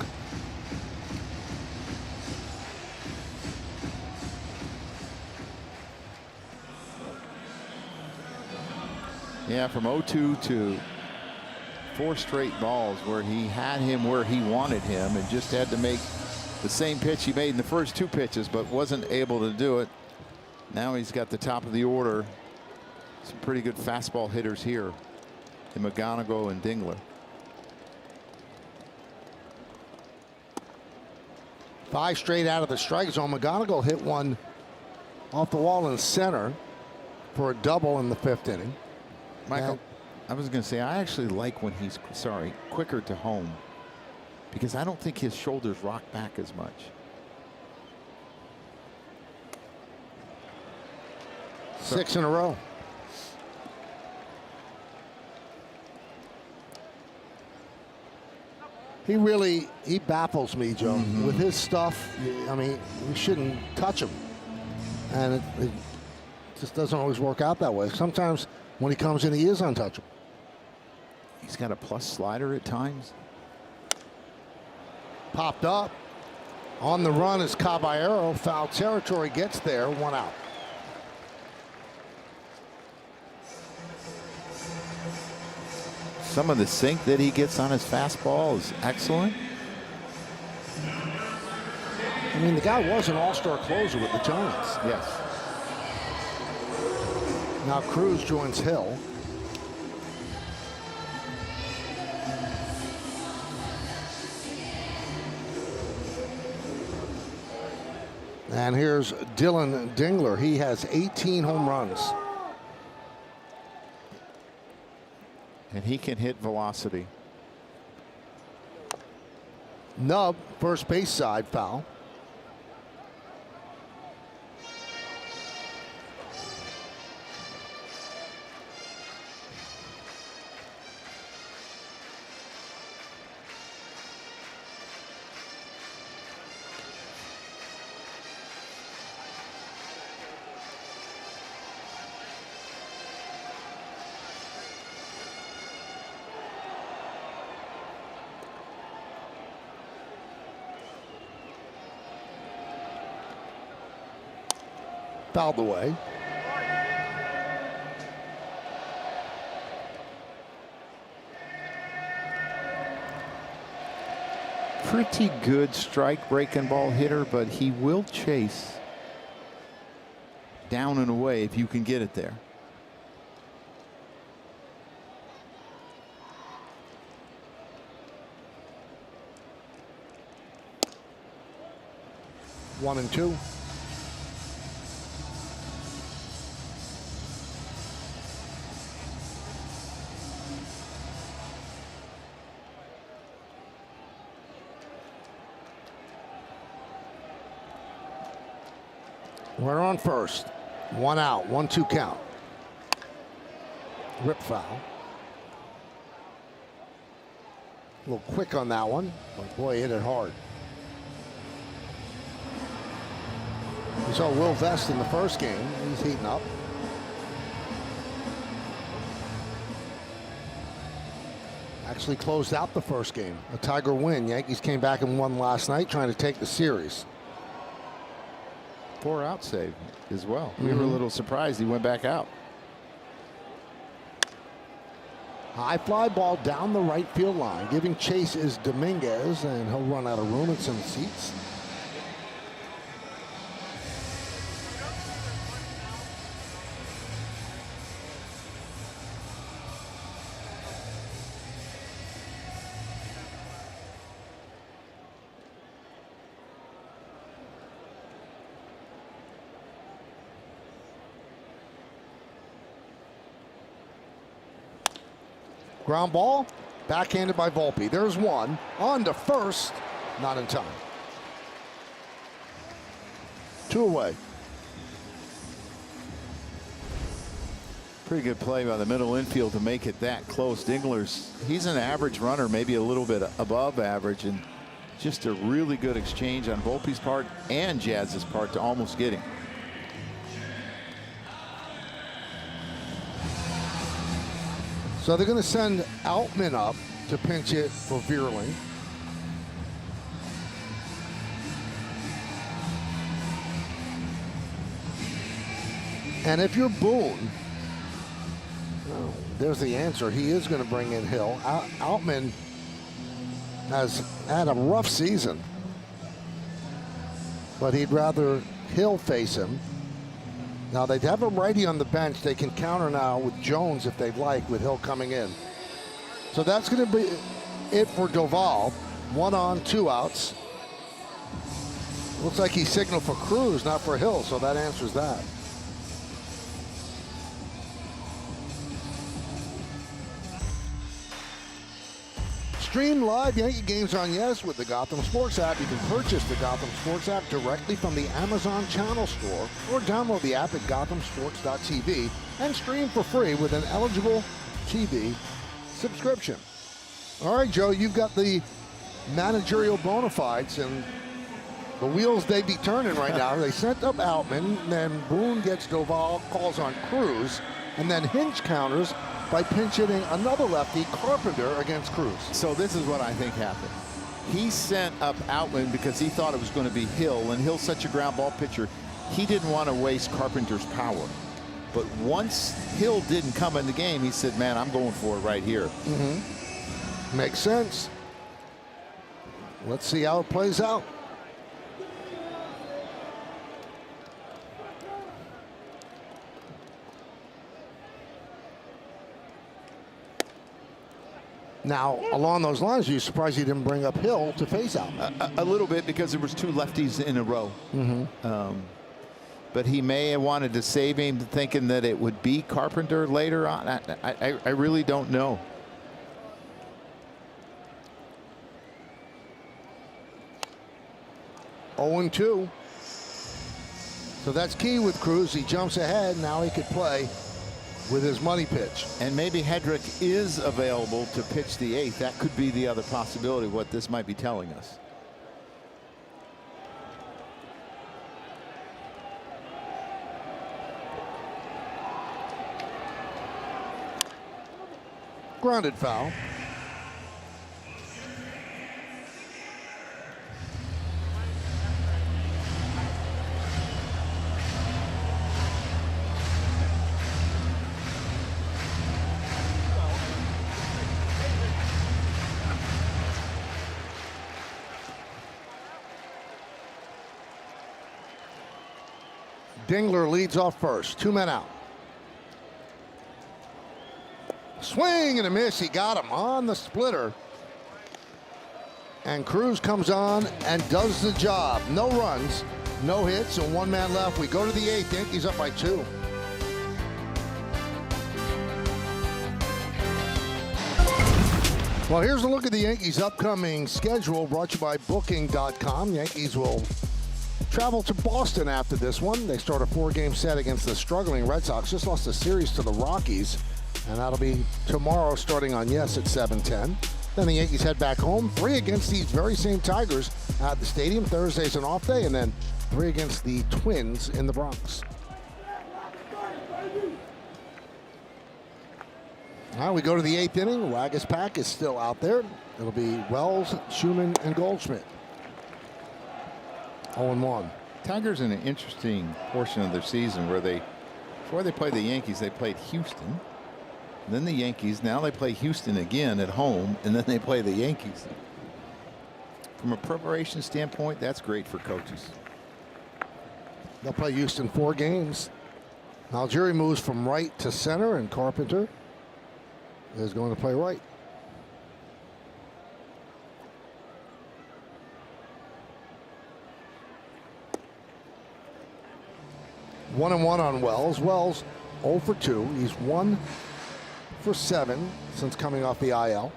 Yeah, from 0-2 to 4 straight balls where he had him where he wanted him and just had to make the same pitch he made in the first 2 pitches, but wasn't able to do it. Now he's got the top of the order. Some pretty good fastball hitters here in McGonigal and Dingler. 5 straight out of the strike zone. McGonigal hit one off the wall in center for a double in the 5th inning. Michael, I was going to say, I actually like when he's, quicker to home, because I don't think his shoulders rock back as much. So, 6 in a row. He baffles me, Joe. With his stuff, I mean, you shouldn't touch him. And it just doesn't always work out that way. Sometimes when he comes in, he is untouchable. He's got a plus slider at times. Popped up. On the run is Caballero. Foul territory, gets there, 1 out. Some of the sink that he gets on his fastball is excellent. I mean, the guy was an all-star closer with the Giants. Yes. Now Cruz joins Hill. And here's Dylan Dingler. He has 18 home runs. And he can hit velocity. Nub, first base side, foul. Fouled away. Pretty good strike breaking ball hitter, but he will chase down and away if you can get it there. One and two. We're on first. One out, 1-2 count. Rip foul. A little quick on that one, but boy, hit it hard. We saw Will Vest in the first game. He's heating up. Actually closed out the first game. A Tiger win. Yankees came back and won last night, trying to take the series. 4-out save as well. We were a little surprised he went back out. High fly ball down the right field line. Giving chase is Dominguez, and he'll run out of room in some seats. Ground ball, backhanded by Volpe. There's one. On to first, not in time. 2 away. Pretty good play by the middle infield to make it that close. He's an average runner, maybe a little bit above average, and just a really good exchange on Volpe's part and Jazz's part to almost get him. So they're going to send Outman up to pinch hit for Vierling. And if you're Boone, oh, there's the answer. He is going to bring in Hill. Outman has had a rough season, but he'd rather Hill face him. Now they have a righty on the bench. They can counter now with Jones if they'd like, with Hill coming in. So that's going to be it for Doval. 1 on, 2 outs. Looks like he signaled for Cruz, not for Hill, so that answers that. Stream live Yankee games on Yes with the Gotham Sports app. You can purchase the Gotham Sports app directly from the Amazon Channel Store or download the app at gothamsports.tv and stream for free with an eligible TV subscription. All right, Joe, you've got the managerial bona fides, and the wheels they be turning right now. They sent up Outman, then Boone gets Doval, calls on Cruz, and then Hinch counters by pinch hitting another lefty, Carpenter, against Cruz. So this is what I think happened. He sent up Outman because he thought it was going to be Hill, and Hill's such a ground ball pitcher, he didn't want to waste Carpenter's power. But once Hill didn't come in the game, he said, man, I'm going for it right here. Makes sense. Let's see how it plays out. Now, along those lines, are you surprised he didn't bring up Hill to face out? A little bit, because there was 2 lefties in a row. But he may have wanted to save him, thinking that it would be Carpenter later on. I really don't know. Oh, 2. So that's key with Cruz. He jumps ahead. Now he could play with his money pitch. And maybe Hedrick is available to pitch the 8th. That could be the other possibility, what this might be telling us. Grounded foul. Dingler leads off first. 2 men out. Swing and a miss. He got him on the splitter. And Cruz comes on and does the job. No runs, no hits, and 1 man left. We go to the 8th. Yankees up by 2. Well, here's a look at the Yankees' upcoming schedule, brought to you by Booking.com. Yankees will travel to Boston after this one. They start a 4-game set against the struggling Red Sox. Just lost a series to the Rockies, and that'll be tomorrow starting on Yes at 7:10. Then the Yankees head back home. 3 against these very same Tigers at the stadium. Thursday's an off day, and then 3 against the Twins in the Bronx. Now we go to the 8th inning. Wagas pack is still out there. It'll be Wells, Schumann, and Goldschmidt. 0-1. Tigers in an interesting portion of their season where before they played the Yankees, they played Houston. Then the Yankees. Now they play Houston again at home, and then they play the Yankees. From a preparation standpoint, that's great for coaches. They'll play Houston 4 games. Algieri moves from right to center, and Carpenter is going to play right. One and 1 on Wells. Wells 0 for 2. He's 1 for 7 since coming off the IL.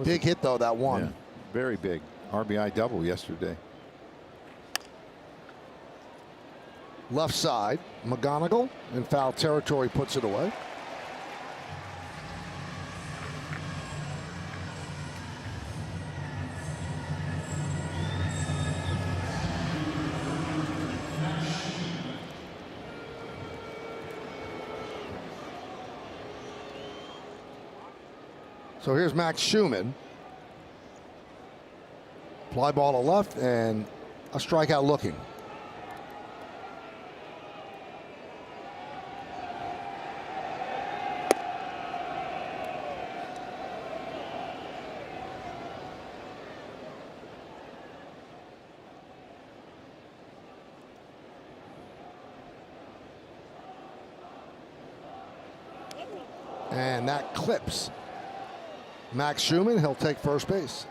Big hit though, that one. Yeah, very big. RBI double yesterday. Left side, McGonigal in foul territory puts it away. So here's Max Schumann. Fly ball to left and a strikeout looking. And that clips Max Schumann. He'll take first base.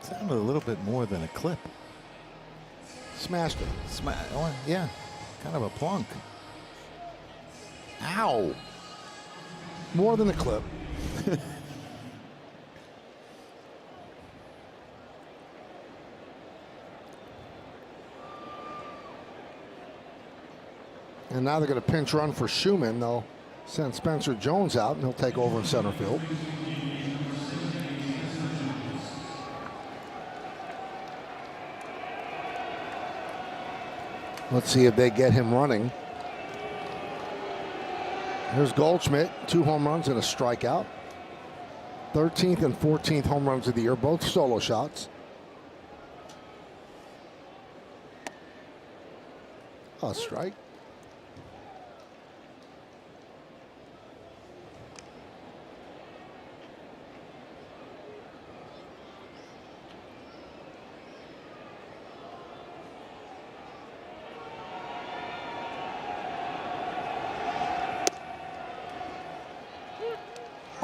Sounded a little bit more than a clip. Smashed it. Oh, yeah, kind of a plunk. Ow. More than a clip. And now they're going to pinch run for Schumann. They'll send Spencer Jones out, and he'll take over in center field. Let's see if they get him running. Here's Goldschmidt, 2 home runs and a strikeout. 13th and 14th home runs of the year, both solo shots. A strike.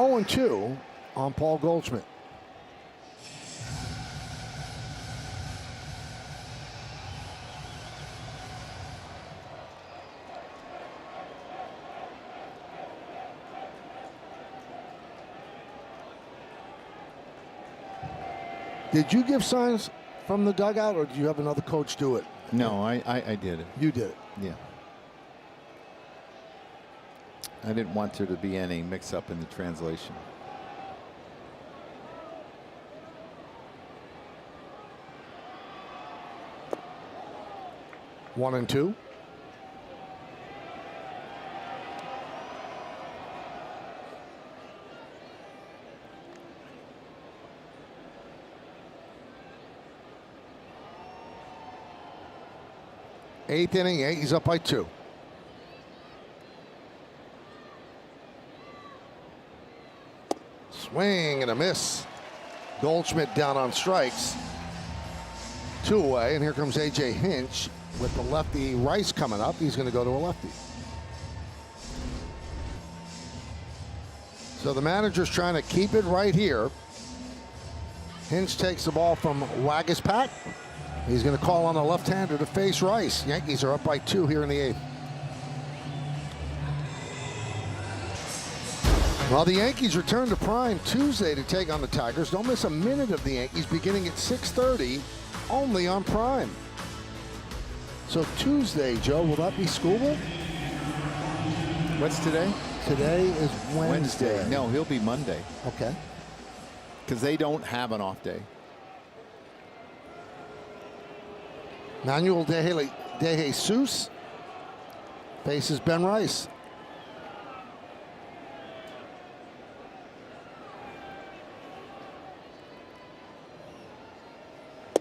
0-2 on Paul Goldschmidt. Did you give signs from the dugout, or did you have another coach do it? No, I did it. You did it. Yeah. I didn't want there to be any mix-up in the translation. One and two. Eighth inning, Yankees up by 2. Swing and a miss. Goldschmidt down on strikes. 2 away, and here comes A.J. Hinch with the lefty Rice coming up. He's going to go to a lefty. So the manager's trying to keep it right here. Hinch takes the ball from Waguespack. He's going to call on a left-hander to face Rice. Yankees are up by 2 here in the 8th. Well, the Yankees return to Prime Tuesday to take on the Tigers. Don't miss a minute of the Yankees beginning at 6:30, only on Prime. So Tuesday, Joe, will that be Scooble? What's today? Today is Wednesday. No, he'll be Monday. Okay. Because they don't have an off day. Manuel De Jesus faces Ben Rice.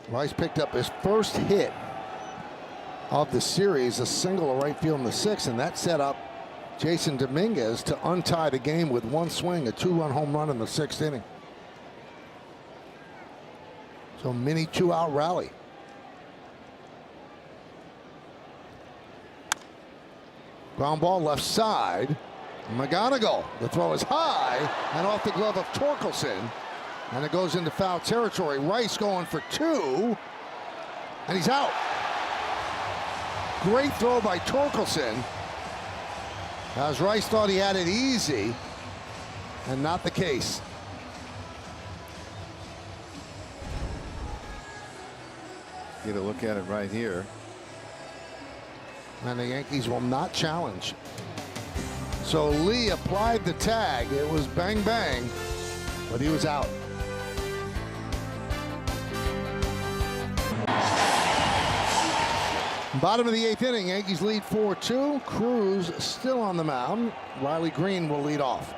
Rice picked up his first hit of the series, a single to right field in the 6th, and that set up Jason Dominguez to untie the game with one swing, a 2-run home run in the 6th inning. So mini 2-out rally. Ground ball left side. McGonigal. The throw is high and off the glove of Torkelson. And it goes into foul territory. Rice going for 2. And he's out. Great throw by Torkelson. As Rice thought he had it easy. And not the case. Get a look at it right here. And the Yankees will not challenge. So Lee applied the tag. It was bang bang, but he was out. Bottom of the 8th inning, Yankees lead 4-2. Cruz still on the mound. Riley Green will lead off.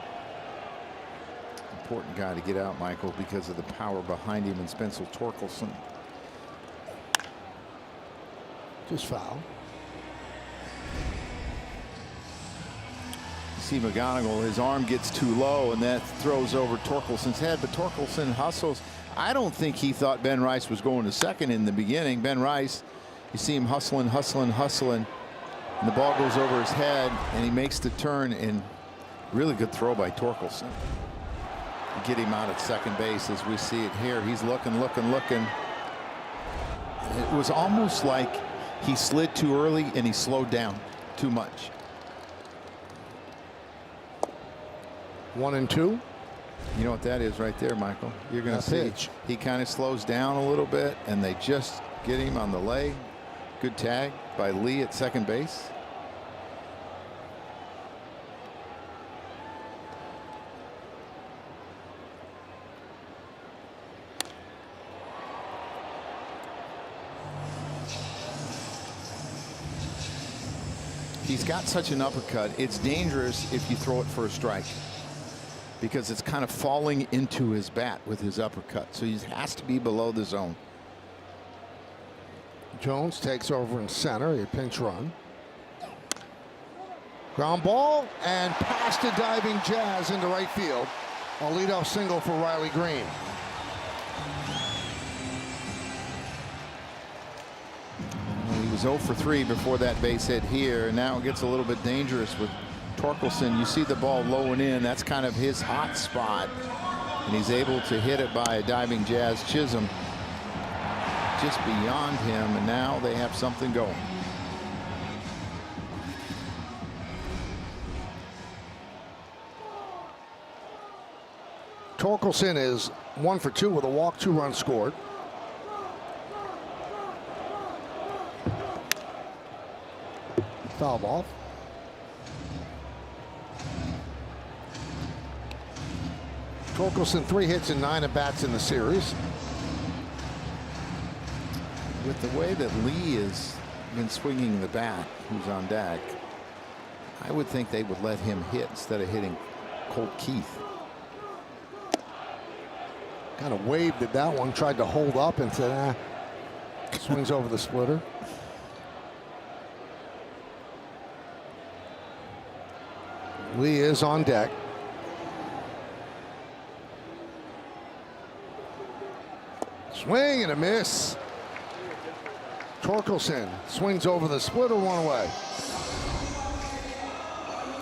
Important guy to get out, Michael, because of the power behind him and Spencer Torkelson. Just foul. See McGonigal, his arm gets too low, and that throws over Torkelson's head, but Torkelson hustles. I don't think he thought Ben Rice was going to second in the beginning. Ben Rice, you see him hustling, and the ball goes over his head, and he makes the turn, and really good throw by Torkelson. Get him out at second base as we see it here. He's looking. It was almost like he slid too early and he slowed down too much. 1-2. You know what that is right there, Michael? You're going to see pitch. He kind of slows down a little bit, and they just get him on the leg. Good tag by Lee at second base. He's got such an uppercut. It's dangerous if you throw it for a strike, because it's kind of falling into his bat with his uppercut. So he has to be below the zone. Jones takes over in center, a pinch run. Ground ball and past a diving Jazz into right field. A leadoff single for Riley Green. He was 0 for 3 before that base hit here, and now it gets a little bit dangerous with Torkelson, you see the ball low and in. That's kind of his hot spot. And he's able to hit it by a diving Jazz Chisholm just beyond him. And now they have something going. Torkelson is 1 for 2 with a walk, 2 runs scored. Foul ball. Torkelson 3 hits and 9 at-bats in the series. With the way that Lee has been swinging the bat, who's on deck, I would think they would let him hit instead of hitting Colt Keith. Kind of waved at that one, tried to hold up and said, swings over the splitter. Lee is on deck. Swing and a miss. Torkelson swings over the splitter, 1 away.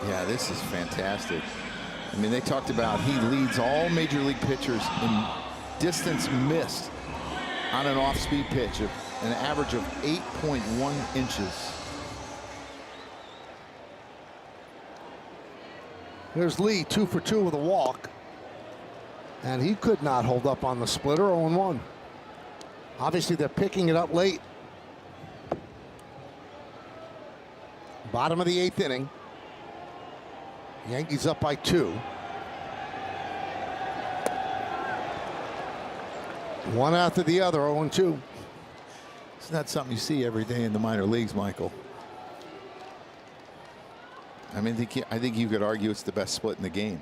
Yeah, this is fantastic. I mean, they talked about he leads all major league pitchers in distance missed on an off-speed pitch, of an average of 8.1 inches. Here's Lee, 2 for 2 with a walk. And he could not hold up on the splitter, 0-1. Obviously, they're picking it up late. Bottom of the 8th inning. Yankees up by 2. One after the other, 0-2. It's not something you see every day in the minor leagues, Michael. I mean, I think you could argue it's the best split in the game.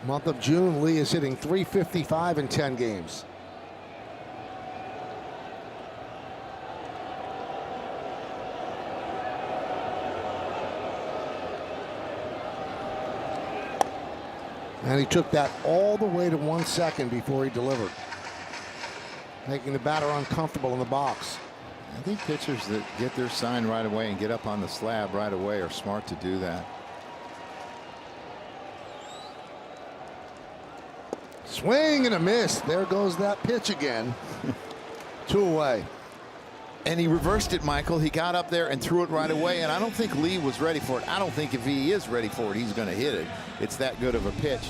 Month of June, Lee is hitting .355 in 10 games. And he took that all the way to 1 second before he delivered, making the batter uncomfortable in the box. I think pitchers that get their sign right away and get up on the slab right away are smart to do that. Swing and a miss. There goes that pitch again. 2 away. And he reversed it, Michael. He got up there and threw it right away, and I don't think Lee was ready for it. I don't think if he is ready for it, he's going to hit it. It's that good of a pitch.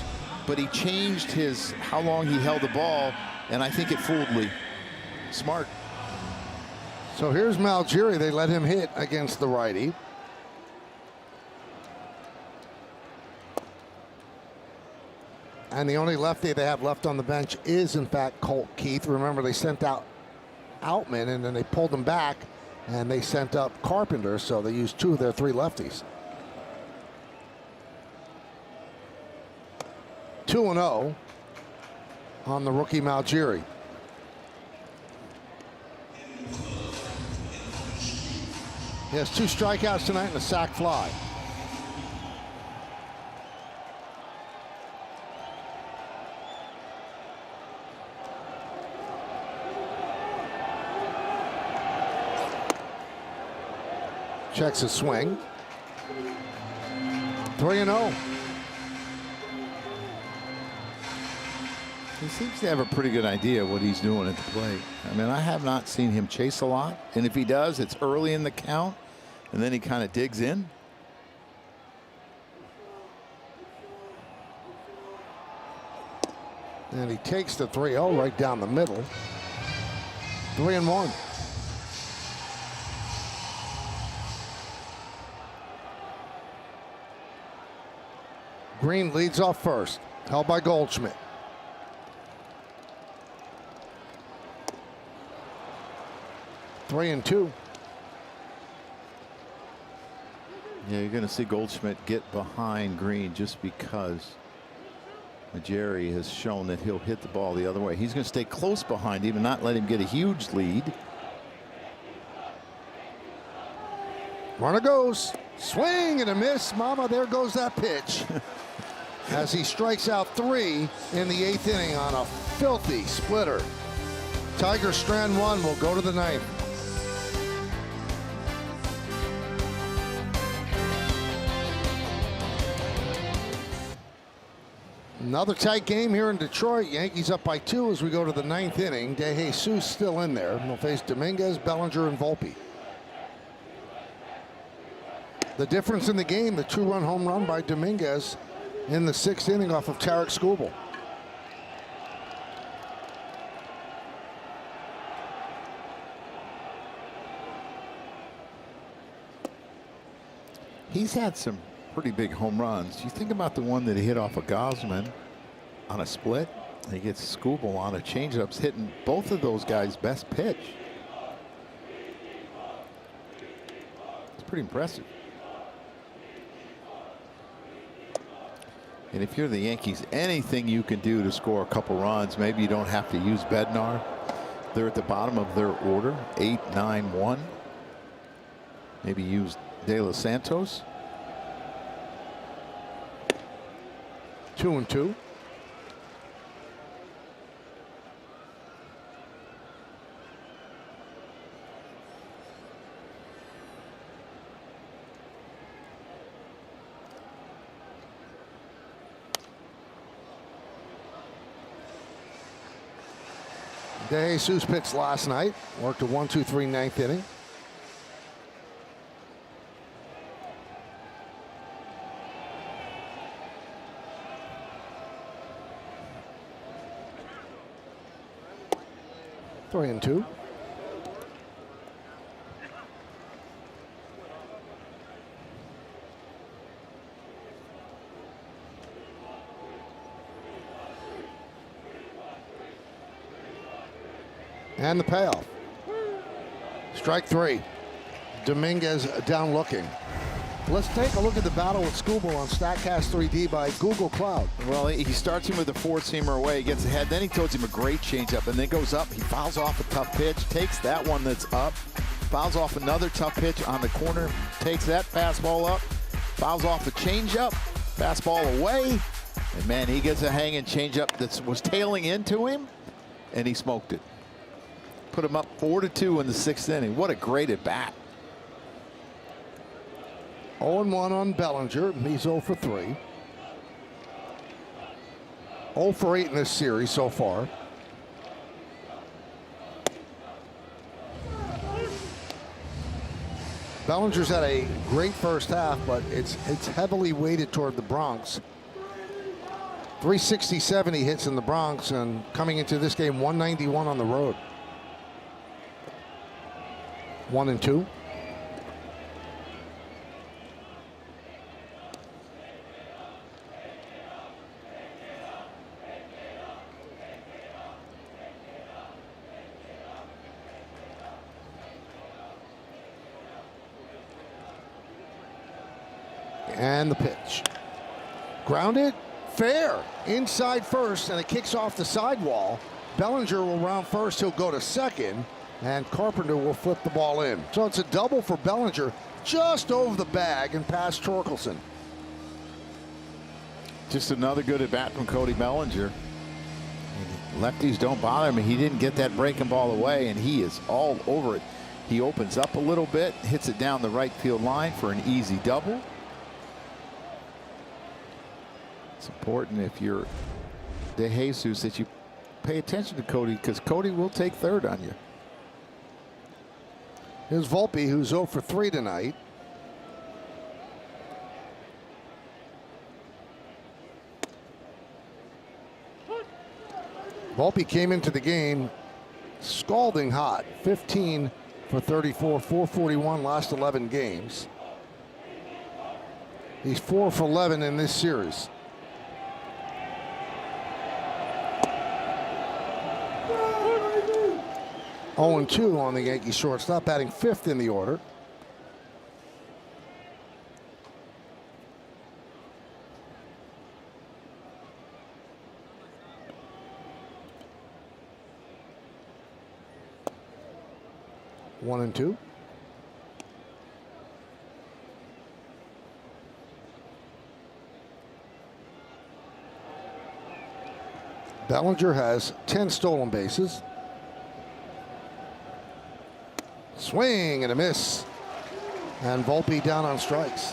But he changed how long he held the ball, and I think it fooled Lee. Smart. So here's Malgeri. They let him hit against the righty. And the only lefty they have left on the bench is, in fact, Colt Keith. Remember, they sent out Outman, and then they pulled him back, and they sent up Carpenter, so they used 2 of their 3 lefties. 2-0 on the rookie Malgeri. He has 2 strikeouts tonight and a sac fly. Checks his swing. 3-0. He seems to have a pretty good idea what he's doing at the plate. I mean, I have not seen him chase a lot, and if he does, it's early in the count, and then he kind of digs in. And he takes the 3-0 right down the middle. 3-1. Green leads off first, held by Goldschmidt. Three and 2. Yeah, you're going to see Goldschmidt get behind Green just because Jerry has shown that he'll hit the ball the other way. He's going to stay close behind him and not let him get a huge lead. Runner goes. Swing and a miss. Mama, there goes that pitch. As he strikes out 3 in the 8th inning on a filthy splitter. Tigers strand 1 will go to the 9th. Another tight game here in Detroit. Yankees up by 2 as we go to the 9th inning. De Jesus still in there. They'll face Dominguez, Bellinger, and Volpe. The difference in the game, the 2-run home run by Dominguez in the 6th inning off of Tarek Skubal. He's had some pretty big home runs. You think about the one that he hit off of Gosman on a split. He gets Skubal on a changeups, hitting both of those guys' best pitch. It's pretty impressive. And if you're the Yankees, anything you can do to score a couple runs, maybe you don't have to use Bednar. They're at the bottom of their order, 8-9-1. Maybe use De Los Santos. 2-2. De Jesus pitched last night. Worked a 1-2-3 9th inning. Three and 2. And the payoff. Strike 3. Dominguez down looking. Let's take a look at the battle with Skubal on StatCast 3D by Google Cloud. Well, he starts him with a four-seamer away, gets ahead, then he throws him a great changeup, and then goes up. He fouls off a tough pitch, takes that one that's up, fouls off another tough pitch on the corner, takes that fastball up, fouls off the changeup, fastball away, and man, he gets a hanging changeup that was tailing into him, and he smoked it. Put him up 4-2 in the 6th inning. What a great at bat. 0-1 on Bellinger. He's 0 for 3. 0 for 8 in this series so far. Bellinger's had a great first half, but it's heavily weighted toward the Bronx. 367 he hits in the Bronx, and coming into this game 191 on the road. 1-2. And the pitch. Grounded, fair, inside first, and it kicks off the sidewall. Bellinger will round first, he'll go to second, and Carpenter will flip the ball in. So it's a double for Bellinger, just over the bag and past Torkelson. Just another good at bat from Cody Bellinger. Lefties don't bother him. He didn't get that breaking ball away, and he is all over it. He opens up a little bit, hits it down the right field line for an easy double. It's important if you're De Jesus that you pay attention to Cody, because Cody will take third on you. Here's Volpe, who's 0 for 3 tonight. Volpe came into the game scalding hot. 15 for 34, 441 last 11 games. He's 4 for 11 in this series. Oh, 0-2 on the Yankees shortstop, batting 5th in the order. One and 2. Bellinger has 10 stolen bases. Swing and a miss. And Volpe down on strikes.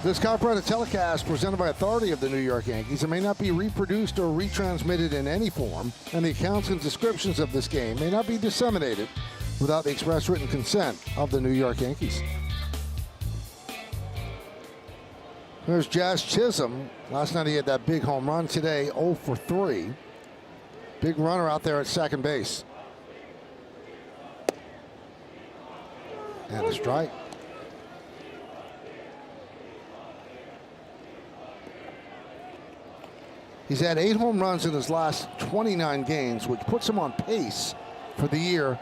This copyrighted telecast presented by authority of the New York Yankees. It may not be reproduced or retransmitted in any form, and the accounts and descriptions of this game may not be disseminated without the express written consent of the New York Yankees. There's Jazz Chisholm. Last night he had that big home run. Today, 0 for 3. Big runner out there at second base. And a strike. He's had 8 home runs in his last 29 games, which puts him on pace for the year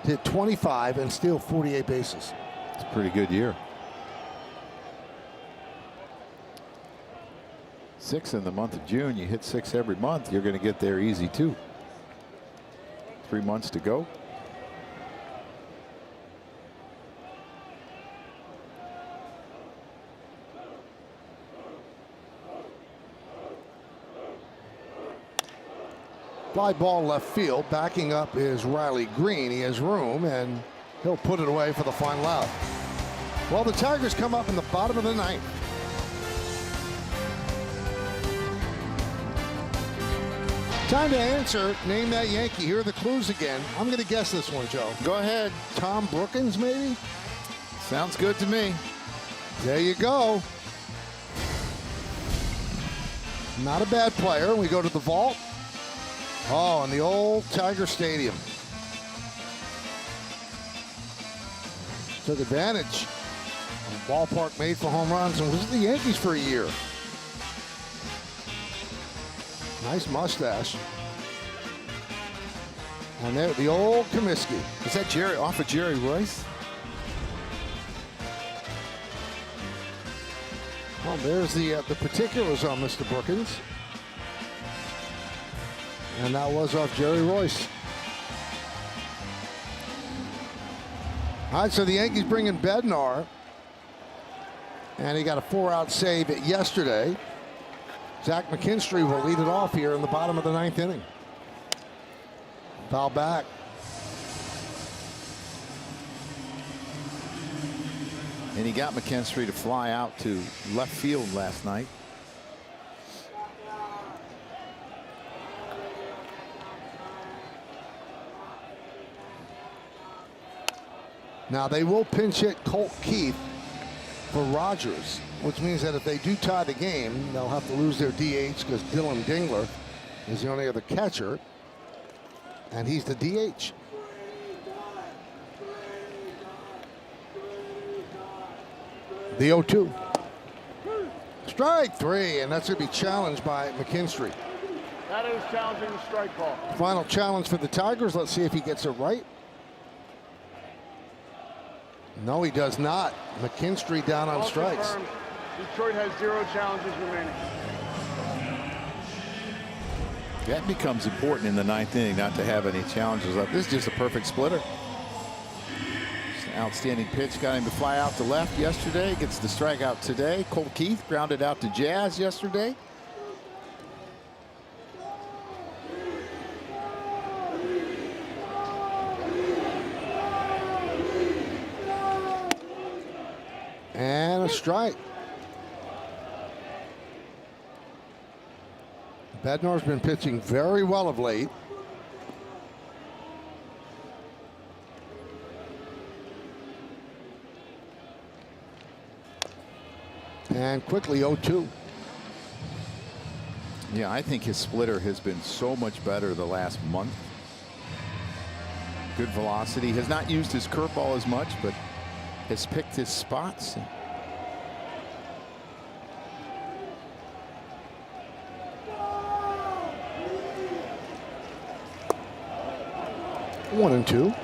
to hit 25 and steal 48 bases. It's a pretty good year. 6 in the month of June. You hit 6 every month, you're going to get there easy too. 3 months to go. Fly ball left field. Backing up is Riley Green. He has room, and he'll put it away for the final out. Well, the Tigers come up in the bottom of the ninth. Time to answer. Name that Yankee. Here are the clues again. I'm going to guess this one, Joe. Go ahead. Tom Brookins, maybe? Sounds good to me. There you go. Not a bad player. We go to the vault. Oh, in the old Tiger Stadium. Took advantage. A ballpark made for home runs and was with the Yankees for a year. Nice mustache. And there, the old Comiskey. Is that Jerry off of Jerry Royce? Well, there's the particulars on Mr. Brookins. And that was off Jerry Royce. All right, so the Yankees bring in Bednar. And he got a 4-out save yesterday. Zach McKinstry will lead it off here in the bottom of the ninth inning. Foul back. And he got McKinstry to fly out to left field last night. Now they will pinch hit Colt Keith for Rogers, which means that if they do tie the game, they'll have to lose their DH because Dylan Dingler is the only other catcher, and he's the DH. The 0-2. Strike 3, and that's going to be challenged by McKinstry. That is challenging the strike call. Final challenge for the Tigers. Let's see if he gets it right. No, he does not. McKinstry down on All strikes. confirmed. Detroit has 0 challenges remaining. That becomes important in the ninth inning, not to have any challenges left. This is just a perfect splitter. Just an outstanding pitch. Got him to fly out to left yesterday. Gets the strikeout today. Colt Keith grounded out to Jazz yesterday. And a strike. Bednar's been pitching very well of late. And quickly 0-2. Yeah, I think his splitter has been so much better the last month. Good velocity. Has not used his curveball as much, but has picked his spots. 1-2.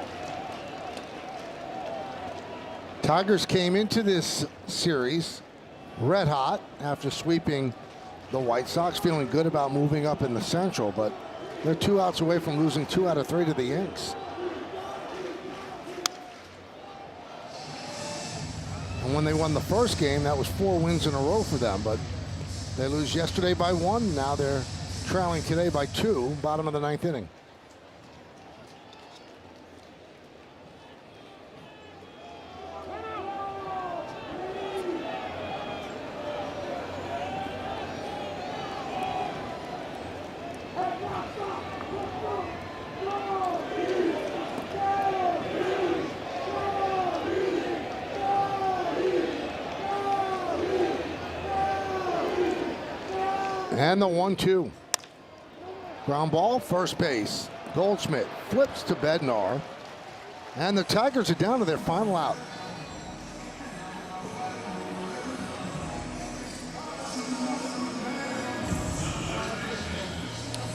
Tigers came into this series red hot after sweeping the White Sox, feeling good about moving up in the Central, but they're 2 outs away from losing 2 out of 3 to the Yanks. And when they won the first game, that was 4 wins in a row for them, but they lose yesterday by 1. Now they're trailing today by 2, bottom of the ninth inning. And the 1-2. Ground ball, first base. Goldschmidt flips to Bednar. And the Tigers are down to their final out.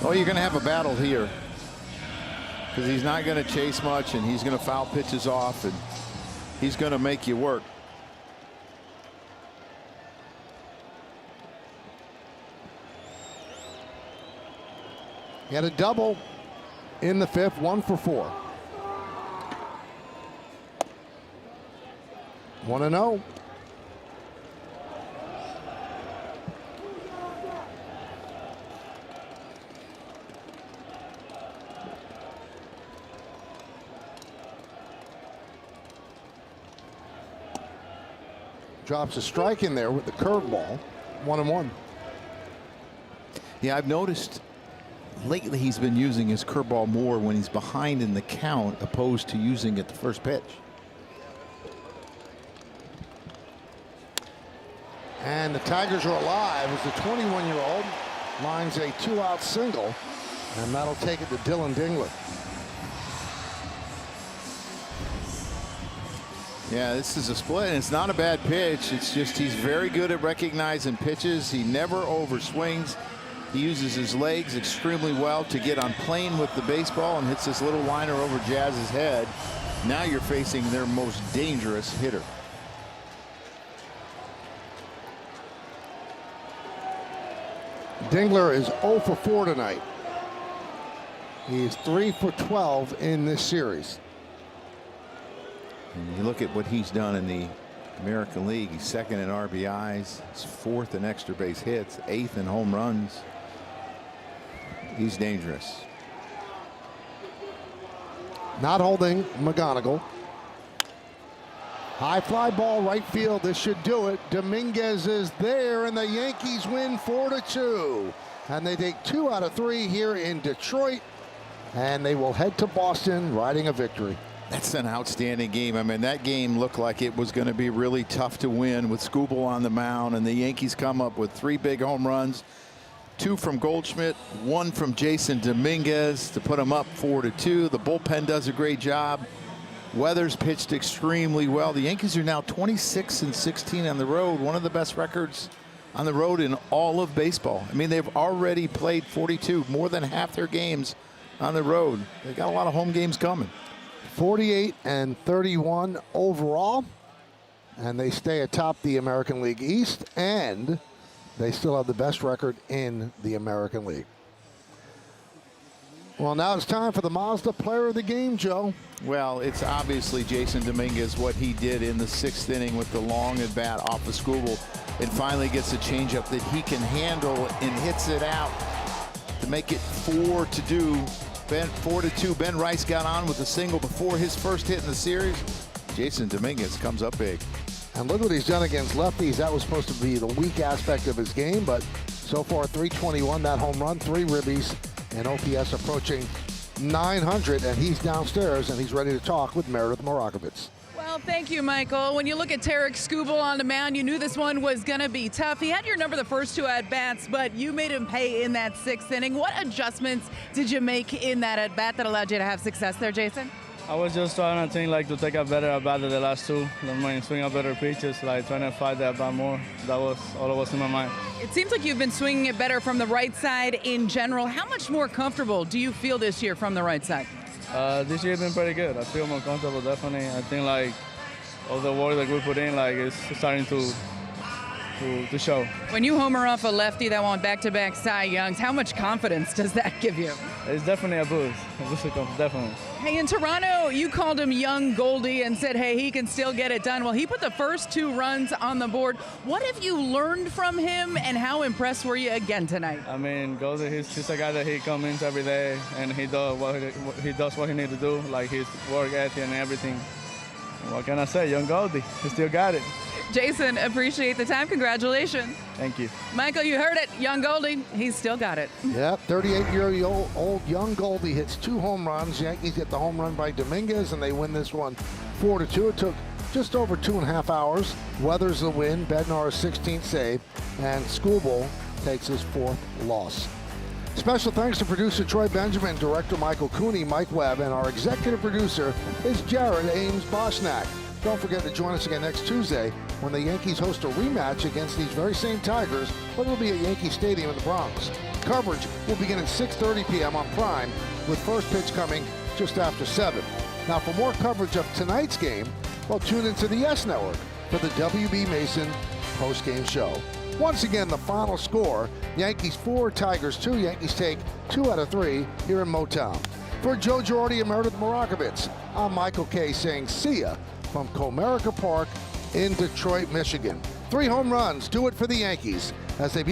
Oh, you're going to have a battle here, because he's not going to chase much, and he's going to foul pitches off, and he's going to make you work. He had a double in the fifth, 1 for 4. 1-0. Drops a strike in there with the curveball. 1-1. Yeah, I've noticed lately he's been using his curveball more when he's behind in the count, opposed to using it the first pitch. And the Tigers are alive as the 21-year-old lines a 2-out single, and that'll take it to Dylan Dingler. Yeah, this is a split, and it's not a bad pitch. It's just he's very good at recognizing pitches. He never overswings. He uses his legs extremely well to get on plane with the baseball and hits this little liner over Jazz's head. Now you're facing their most dangerous hitter. Dingler is 0 for 4 tonight. He's 3 for 12 in this series. And you look at what he's done in the American League. He's second in RBIs. He's fourth in extra base hits, 8th in home runs. He's dangerous. Not holding McGonigal. High fly ball right field. This should do it. Dominguez is there, and the Yankees win 4-2. And they take 2 out of 3 here in Detroit. And they will head to Boston riding a victory. That's an outstanding game. I mean, that game looked like it was going to be really tough to win with Skubal on the mound, and the Yankees come up with 3 big home runs, 2 from Goldschmidt, 1 from Jason Dominguez to put them up 4-2. The bullpen does a great job. Weathers pitched extremely well. The Yankees are now 26-16 on the road, one of the best records on the road in all of baseball. I mean, they've already played 42, more than half their games on the road. They got a lot of home games coming. 48-31 overall, and they stay atop the American League East, and they still have the best record in the American League. Well, now it's time for the Mazda Player of the Game, Joe. Well, it's obviously Jason Dominguez, what he did in the 6th inning with the long at bat off of Skubal, and finally gets a changeup that he can handle and hits it out to make it 4-2. 4-2. Ben Rice got on with a single before his first hit in the series. Jason Dominguez comes up big. And look what he's done against lefties. That was supposed to be the weak aspect of his game, but so far 321, that home run, 3 ribbies, and OPS approaching 900, and he's downstairs and he's ready to talk with Meredith Morakovitz. Well, thank you, Michael. When you look at Tarek Skubal on the mound, you knew this one was going to be tough. He had your number the first 2 at-bats, but you made him pay in that 6th inning. What adjustments did you make in that at-bat that allowed you to have success there, Jason? I was just trying to think like to take a better at-bat than the last 2. I mean, swing a better pitches, like trying to fight the at-bat more. That was all that was in my mind. It seems like you've been swinging it better from the right side in general. How much more comfortable do you feel this year from the right side? This year has been pretty good. I feel more comfortable, definitely. I think like all the work that we put in, like it's starting to show. When you homer off a lefty that won back-to-back Cy Youngs, how much confidence does that give you? It's definitely a boost of confidence, definitely. Hey, in Toronto, you called him Young Goldie and said, hey, he can still get it done. Well, he put the first 2 runs on the board. What have you learned from him, and how impressed were you again tonight? I mean, Goldie, he's a guy that he comes in every day, and he does what he needs to do, like his work ethic and everything. What can I say? Young Goldie, he still got it. Jason, appreciate the time. Congratulations. Thank you. Michael, you heard it. Young Goldie, he's still got it. Yep, 38-year-old young Goldie hits 2 home runs. Yankees get the home run by Dominguez, and they win this one 4-2. It took just over 2.5 hours. Weathers the win, Bednar's 16th save, and Skubal takes his 4th loss. Special thanks to producer Troy Benjamin, director Michael Cooney, Mike Webb, and our executive producer is Jared Ames Boschnack. Don't forget to join us again next Tuesday when the Yankees host a rematch against these very same Tigers, but it'll be at Yankee Stadium in the Bronx. Coverage will begin at 6:30 p.m. on Prime, with first pitch coming just after 7. Now, for more coverage of tonight's game, well, tune into the Yes Network for the W.B. Mason post-game show. Once again, the final score, Yankees 4, Tigers 2. Yankees take 2 out of 3 here in Motown. For Joe Girardi and Meredith Morakovitz, I'm Michael Kay saying see ya from Comerica Park in Detroit, Michigan. 3 home runs do it for the Yankees as they beat